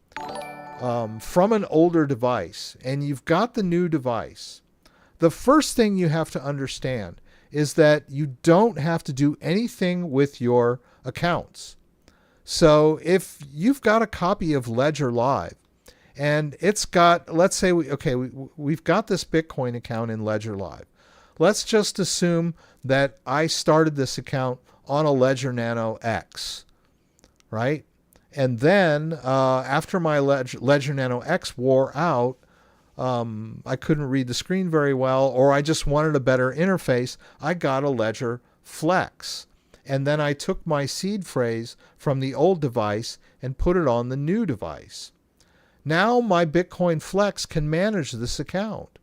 from an older device and you've got the new device, the first thing you have to understand is that you don't have to do anything with your accounts. So if you've got a copy of Ledger Live and it's got, let's say, we've got this Bitcoin account in Ledger Live. Let's just assume that I started this account on a Ledger Nano X, right? And then after my Ledger Nano X wore out, I couldn't read the screen very well, or I just wanted a better interface. I got a Ledger Flex. And then I took my seed phrase from the old device and put it on the new device. Now my Bitcoin Flex can manage this account,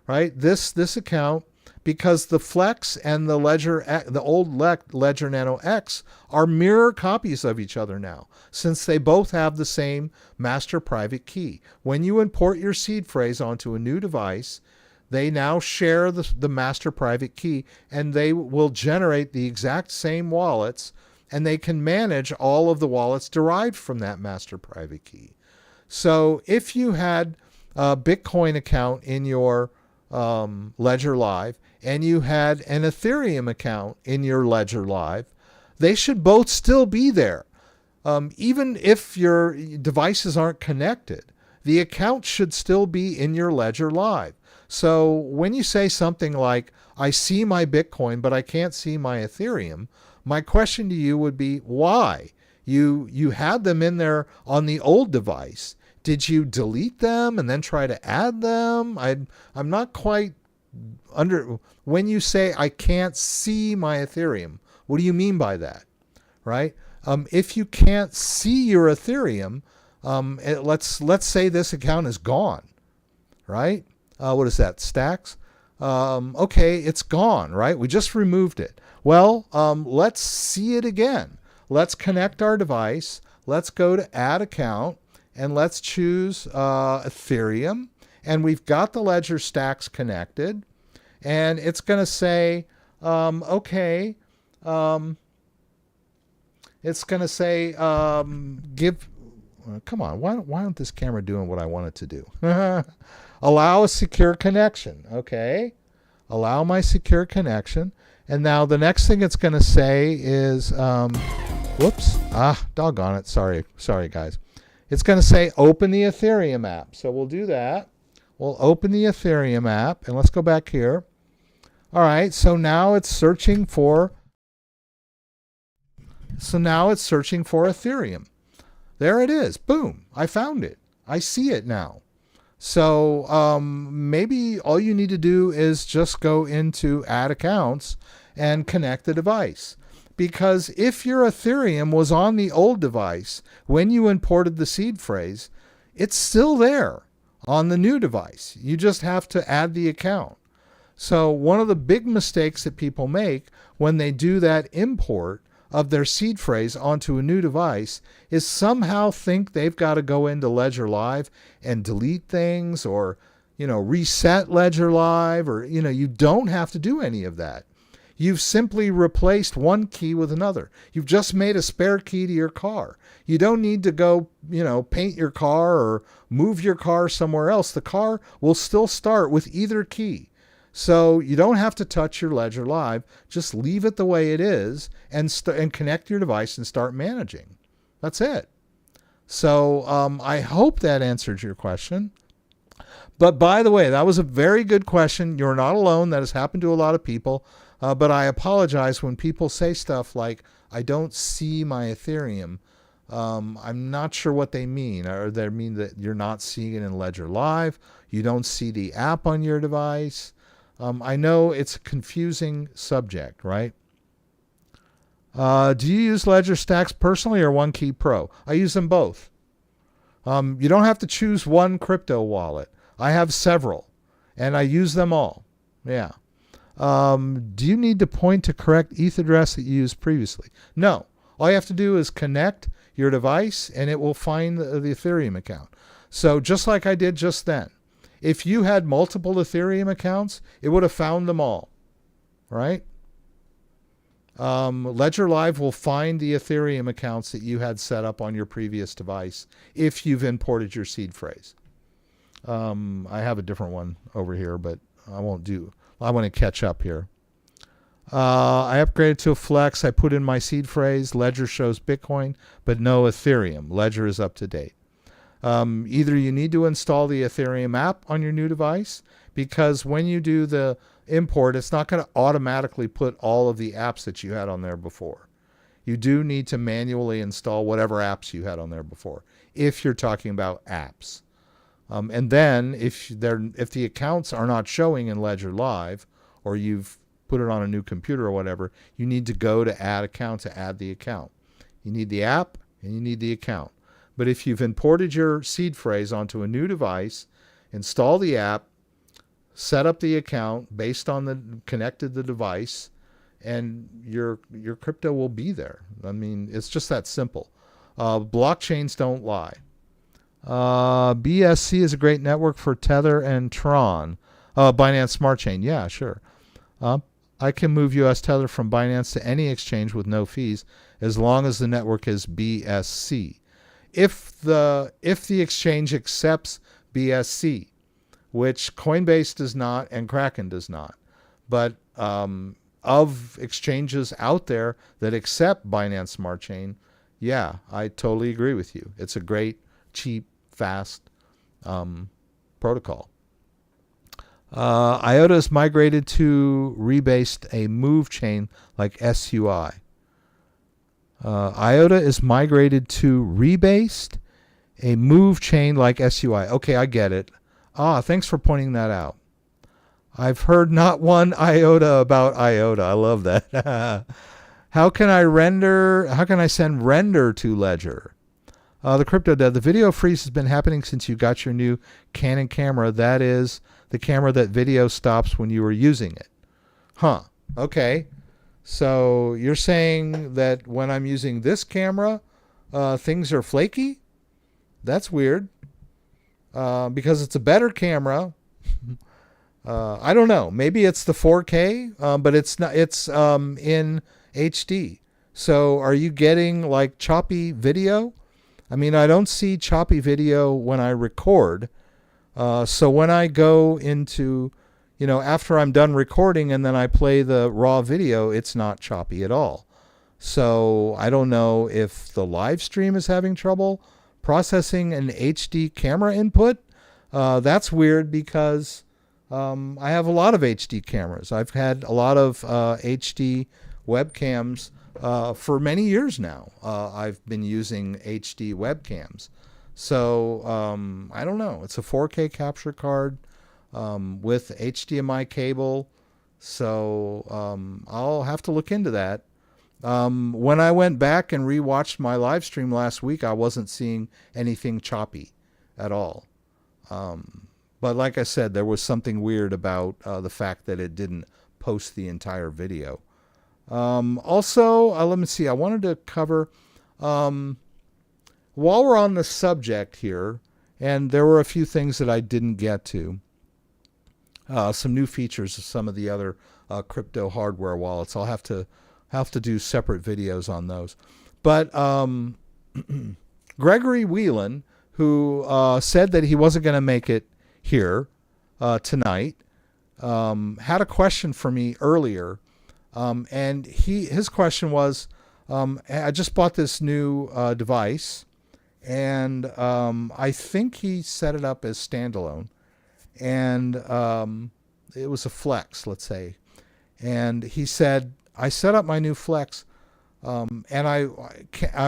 right? This account because the Flex and the old Ledger Nano X are mirror copies of each other now, since they both have the same master private key. When you import your seed phrase onto a new device, they now share the master private key, and they will generate the exact same wallets, and they can manage all of the wallets derived from that master private key. So if you had a Bitcoin account in your Ledger Live and you had an Ethereum account in your Ledger Live, they should both still be there. Even if your devices aren't connected, the account should still be in your Ledger Live. So when you say something like, I see my Bitcoin, but I can't see my Ethereum, my question to you would be, why? You had them in there on the old device. Did you delete them and then try to add them? I'm not quite under. When you say I can't see my Ethereum, what do you mean by that? Right? If you can't see your Ethereum, let's say this account is gone, right? What is that? Stax? Okay, it's gone, right? We just removed it. Well, let's see it again. Let's connect our device. Let's go to Add Account. And let's choose Ethereum. And we've got the Ledger Stax connected. And it's going to say, okay. It's going to say, come on, why aren't this camera doing what I want it to do? Allow a secure connection. Okay. Allow my secure connection. And now the next thing it's going to say is, whoops. Doggone it. Sorry, guys. It's going to say open the Ethereum app. So we'll do that. We'll open the Ethereum app, and let's go back here. All right, so now it's searching for Ethereum. There it is. Boom. I found it. I see it now. So maybe all you need to do is just go into Add Accounts and connect the device. Because if your Ethereum was on the old device when you imported the seed phrase, it's still there on the new device. You just have to add the account. So one of the big mistakes that people make when they do that import of their seed phrase onto a new device is somehow think they've got to go into Ledger Live and delete things, or, reset Ledger Live, or, you don't have to do any of that. You've simply replaced one key with another. You've just made a spare key to your car. You don't need to go, paint your car or move your car somewhere else. The car will still start with either key. So you don't have to touch your Ledger Live. Just leave it the way it is and connect your device and start managing. That's it. So I hope that answered your question. But by the way, that was a very good question. You're not alone. That has happened to a lot of people. But I apologize when people say stuff like, I don't see my Ethereum. I'm not sure what they mean. Or they mean that you're not seeing it in Ledger Live. You don't see the app on your device. I know it's a confusing subject, right? Do you use Ledger Stax personally or OneKey Pro? I use them both. You don't have to choose one crypto wallet. I have several, and I use them all. Yeah. Do you need to point to correct ETH address that you used previously? No. All you have to do is connect your device, and it will find the Ethereum account. So just like I did just then, if you had multiple Ethereum accounts, it would have found them all, right? Ledger Live will find the Ethereum accounts that you had set up on your previous device if you've imported your seed phrase. I have a different one over here, but I want to catch up here. I upgraded to a Flex. I put in my seed phrase. Ledger shows Bitcoin, but no Ethereum. Ledger is up to date. Either you need to install the Ethereum app on your new device, because when you do the import, it's not going to automatically put all of the apps that you had on there before. You do need to manually install whatever apps you had on there before, if you're talking about apps. And then if the accounts are not showing in Ledger Live, or you've put it on a new computer or whatever, you need to go to Add Account to add the account. You need the app and you need the account. But if you've imported your seed phrase onto a new device, install the app, set up the account based on the device, and your crypto will be there. I mean, it's just that simple. Blockchains don't lie. BSC is a great network for Tether and Tron. Binance Smart Chain, yeah, sure. I can move US Tether from Binance to any exchange with no fees as long as the network is BSC. If the exchange accepts BSC, which Coinbase does not and Kraken does not, but of exchanges out there that accept Binance Smart Chain, yeah, I totally agree with you. It's a great, cheap, fast protocol. IOTA is migrated to rebased a move chain like SUI. IOTA is migrated to rebased a move chain like SUI. Okay, I get it. Thanks for pointing that out. I've heard not one iota about IOTA. I love that. How can I send render to Ledger? The CryptoDad, the video freeze has been happening since you got your new Canon camera. That is the camera that video stops when you were using it. Huh. Okay. So you're saying that when I'm using this camera, things are flaky? That's weird. Because it's a better camera. I don't know. Maybe it's the 4K, but it's not. It's in HD. So are you getting like choppy video? I mean, I don't see choppy video when I record. So when I go into, after I'm done recording and then I play the raw video, it's not choppy at all. So I don't know if the live stream is having trouble processing an HD camera input. That's weird because I have a lot of HD cameras. I've had a lot of HD webcams for many years now. I've been using HD webcams. So I don't know. It's a 4K capture card with HDMI cable. So I'll have to look into that. When I went back and rewatched my live stream last week, I wasn't seeing anything choppy at all. But like I said, there was something weird about the fact that it didn't post the entire video. Also, let me see. I wanted to cover, while we're on the subject here, and there were a few things that I didn't get to, some new features of some of the other crypto hardware wallets. I'll have to do separate videos on those. But Gregory Whelan, who said that he wasn't going to make it here tonight, had a question for me earlier. And his question was, I just bought this new device, and I think he set it up as standalone, and it was a Flex, let's say. And he said, I set up my new Flex, and I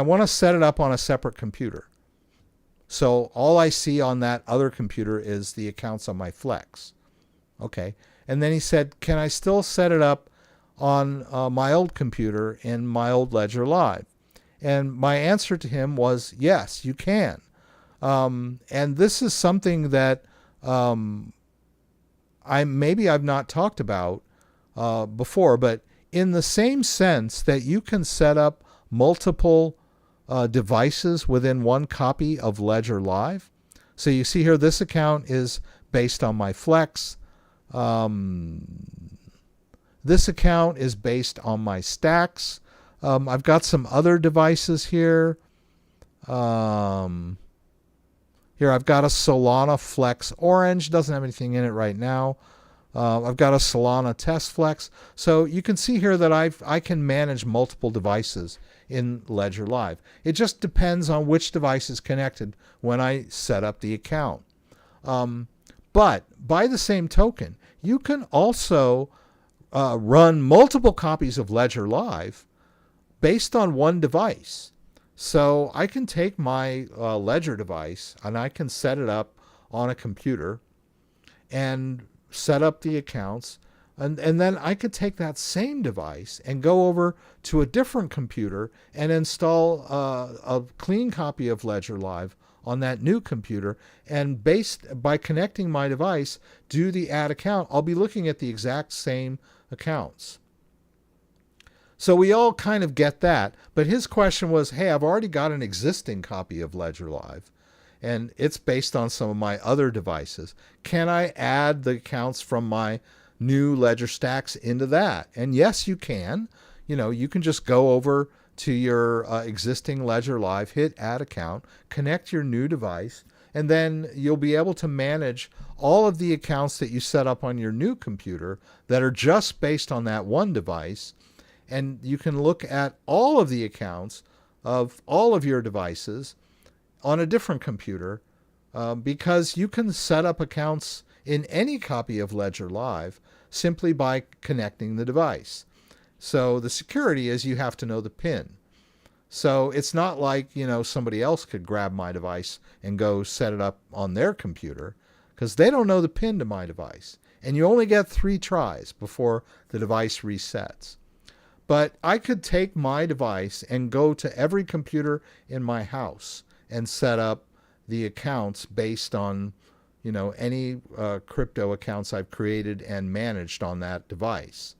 want to set it up on a separate computer. So all I see on that other computer is the accounts on my Flex. Okay. And then he said, can I still set it up on my old computer in my old Ledger Live? And my answer to him was, yes, you can. And this is something that I've not talked about before, but in the same sense that you can set up multiple devices within one copy of Ledger Live. So you see here, this account is based on my Flex. This account is based on my Stax. I've got some other devices here. Here I've got a Solana Flex Orange. Doesn't have anything in it right now. I've got a Solana Test Flex. So you can see here that I can manage multiple devices in Ledger Live. It just depends on which device is connected when I set up the account. But by the same token, you can also run multiple copies of Ledger Live based on one device. So I can take my Ledger device and I can set it up on a computer and set up the accounts, and then I could take that same device and go over to a different computer and install a clean copy of Ledger Live on that new computer, and by connecting my device, do the add account, I'll be looking at the exact same accounts. So we all kind of get that. But his question was, hey, I've already got an existing copy of Ledger Live, and it's based on some of my other devices. Can I add the accounts from my new Ledger Stax into that? And yes, you can. You can just go over to your existing Ledger Live, hit add account, connect your new device, and then you'll be able to manage all of the accounts that you set up on your new computer that are just based on that one device. And you can look at all of the accounts of all of your devices on a different computer, because you can set up accounts in any copy of Ledger Live simply by connecting the device. So the security is you have to know the PIN. So it's not like, somebody else could grab my device and go set it up on their computer, because they don't know the PIN to my device. And you only get 3 tries before the device resets. But I could take my device and go to every computer in my house and set up the accounts based on, any crypto accounts I've created and managed on that device.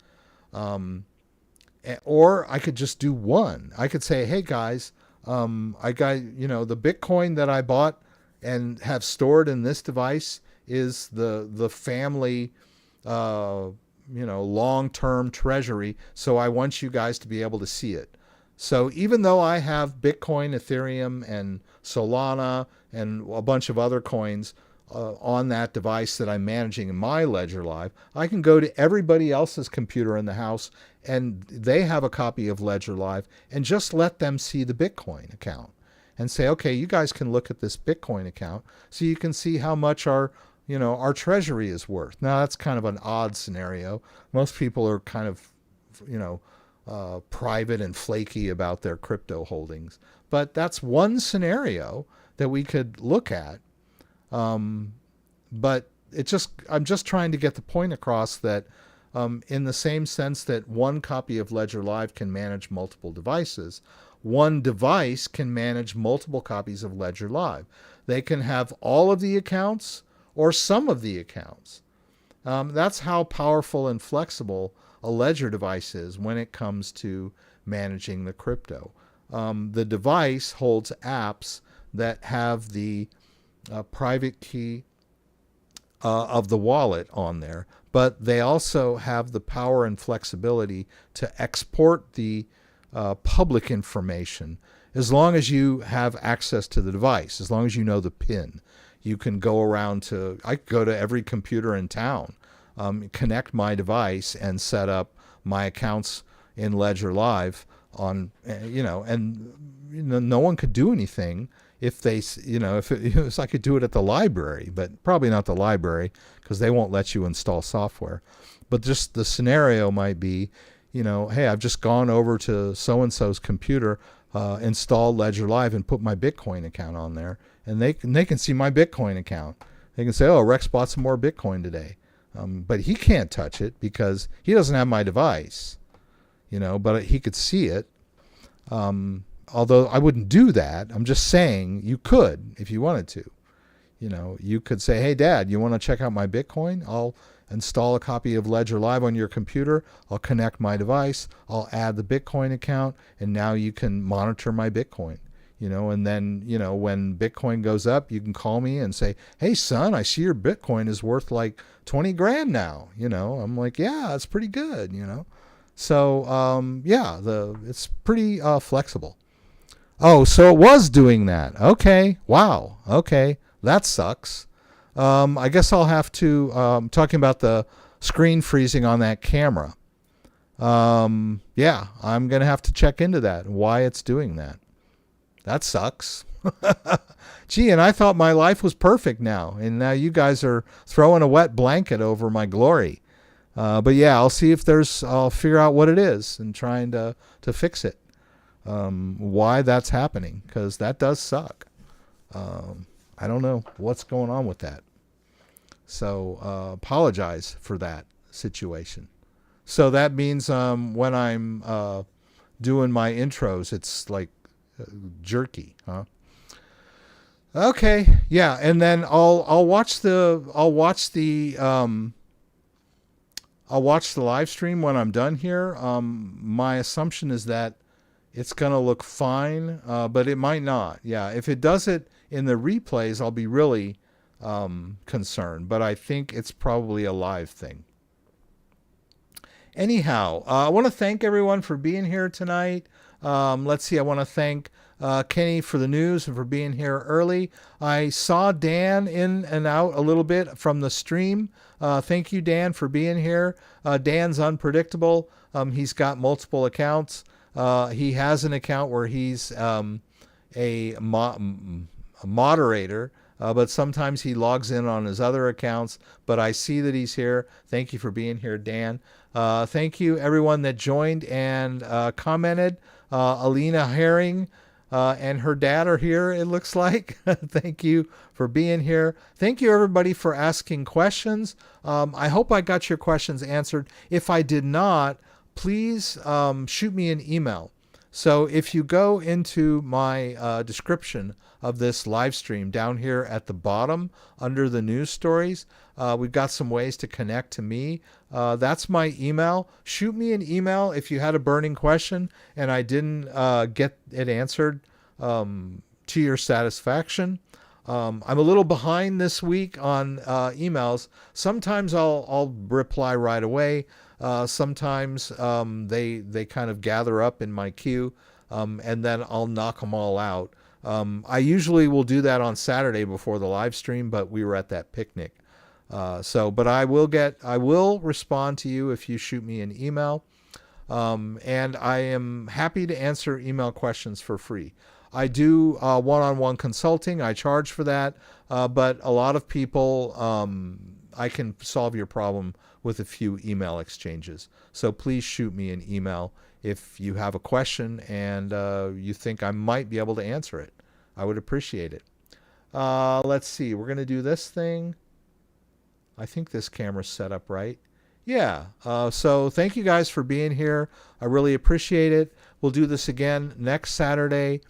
Or I could just do one. I could say, hey guys, I got, the Bitcoin that I bought and have stored in this device is the family, long-term treasury. So I want you guys to be able to see it. So even though I have Bitcoin, Ethereum, and Solana, and a bunch of other coins on that device that I'm managing in my Ledger Live, I can go to everybody else's computer in the house and they have a copy of Ledger Live and just let them see the Bitcoin account and say, okay, you guys can look at this Bitcoin account so you can see how much our treasury is worth. Now that's kind of an odd scenario. Most people are kind of, private and flaky about their crypto holdings, but that's one scenario that we could look at. But I'm just trying to get the point across that, in the same sense that one copy of Ledger Live can manage multiple devices, one device can manage multiple copies of Ledger Live. They can have all of the accounts or some of the accounts. That's how powerful and flexible a Ledger device is when it comes to managing the crypto. The device holds apps that have the private key of the wallet on there, but they also have the power and flexibility to export the public information as long as you have access to the device, as long as you know the PIN. You can go around I could go to every computer in town, connect my device and set up my accounts in Ledger Live on, and no one could do anything if they, if it was, I could do it at the library, but probably not the library because they won't let you install software. But just the scenario might be, hey, I've just gone over to so-and-so's computer, installed Ledger Live and put my Bitcoin account on there, and they can see my Bitcoin account. They can say, oh, Rex bought some more Bitcoin today. But he can't touch it because he doesn't have my device, but he could see it. Although I wouldn't do that. I'm just saying you could if you wanted to. You could say, hey, Dad, you want to check out my Bitcoin? I'll install a copy of Ledger Live on your computer. I'll connect my device. I'll add the Bitcoin account. And now you can monitor my Bitcoin. And then, when Bitcoin goes up, you can call me and say, hey, son, I see your Bitcoin is worth like 20 grand now. I'm like, yeah, it's pretty good, So, it's pretty flexible. Oh, so it was doing that. Okay. Wow. Okay. That sucks. I guess I'll have to, talking about the screen freezing on that camera. I'm going to have to check into that and why it's doing that. That sucks. Gee, and I thought my life was perfect now. And now you guys are throwing a wet blanket over my glory. But yeah, I'll figure out what it is and trying to fix it. Why that's happening, because that does suck. I don't know what's going on with that. So apologize for that situation. So that means when I'm doing my intros, it's like jerky, huh? Okay, yeah, and then I'll watch the live stream when I'm done here. My assumption is that it's gonna look fine, but it might not. Yeah, if it does it in the replays, I'll be really concerned. But I think it's probably a live thing. Anyhow, I want to thank everyone for being here tonight. Let's see, I want to thank Kenny for the news and for being here early. I saw Dan in and out a little bit from the stream. Thank you, Dan, for being here. Dan's unpredictable. He's got multiple accounts. He has an account where he's a moderator, but sometimes he logs in on his other accounts. But I see that he's here. Thank you for being here, Dan. Thank you, everyone that joined and commented. Alina Herring and her dad are here, it looks like. Thank you for being here. Thank you, everybody, for asking questions. I hope I got your questions answered. If I did not, please shoot me an email. So if you go into my description of this live stream down here at the bottom under the news stories, we've got some ways to connect to me. That's my email. Shoot me an email if you had a burning question and I didn't get it answered to your satisfaction. I'm a little behind this week on emails. Sometimes I'll reply right away. Sometimes they kind of gather up in my queue, and then I'll knock them all out. I usually will do that on Saturday before the live stream, but we were at that picnic. But I will respond to you if you shoot me an email. And I am happy to answer email questions for free. I do one-on-one consulting. I charge for that, but a lot of people, I can solve your problem with a few email exchanges. So please shoot me an email if you have a question and you think I might be able to answer it. I would appreciate it. Let's see. We're going to do this thing. I think this camera's set up right. Yeah. So thank you guys for being here. I really appreciate it. We'll do this again next Saturday,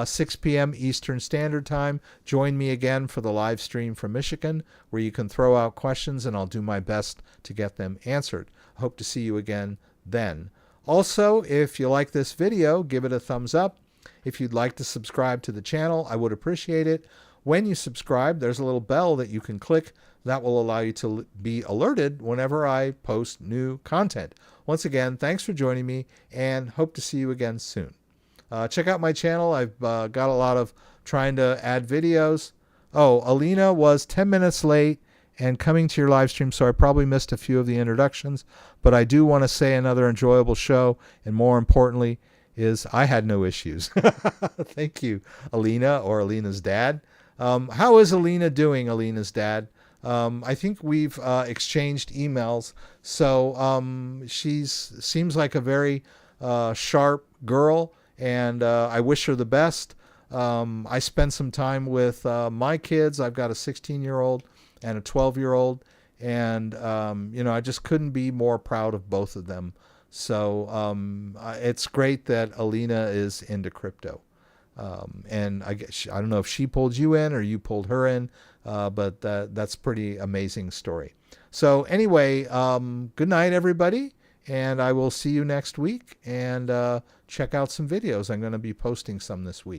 6 p.m. Eastern Standard Time. Join me again for the live stream from Michigan, where you can throw out questions and I'll do my best to get them answered. I hope to see you again then. Also, if you like this video, give it a thumbs up. If you'd like to subscribe to the channel, I would appreciate it. When you subscribe, there's a little bell that you can click that will allow you to be alerted whenever I post new content. Once again, thanks for joining me and hope to see you again soon. Check out my channel. I've got a lot of trying to add videos. Oh, Alina was 10 minutes late and coming to your live stream, so I probably missed a few of the introductions, but I do want to say another enjoyable show, and more importantly is I had no issues. Thank you, Alina, or Alina's dad. How is Alina doing, Alina's dad? I think we've exchanged emails, so she seems like a very sharp girl, and I wish her the best. I spent some time with my kids. I've got a 16-year-old and a 12-year-old, and I just couldn't be more proud of both of them. So it's great that Alina is into crypto. And I don't know if she pulled you in or you pulled her in, but that's pretty amazing story. So anyway, good night, everybody, and I will see you next week. And check out some videos. I'm going to be posting some this week.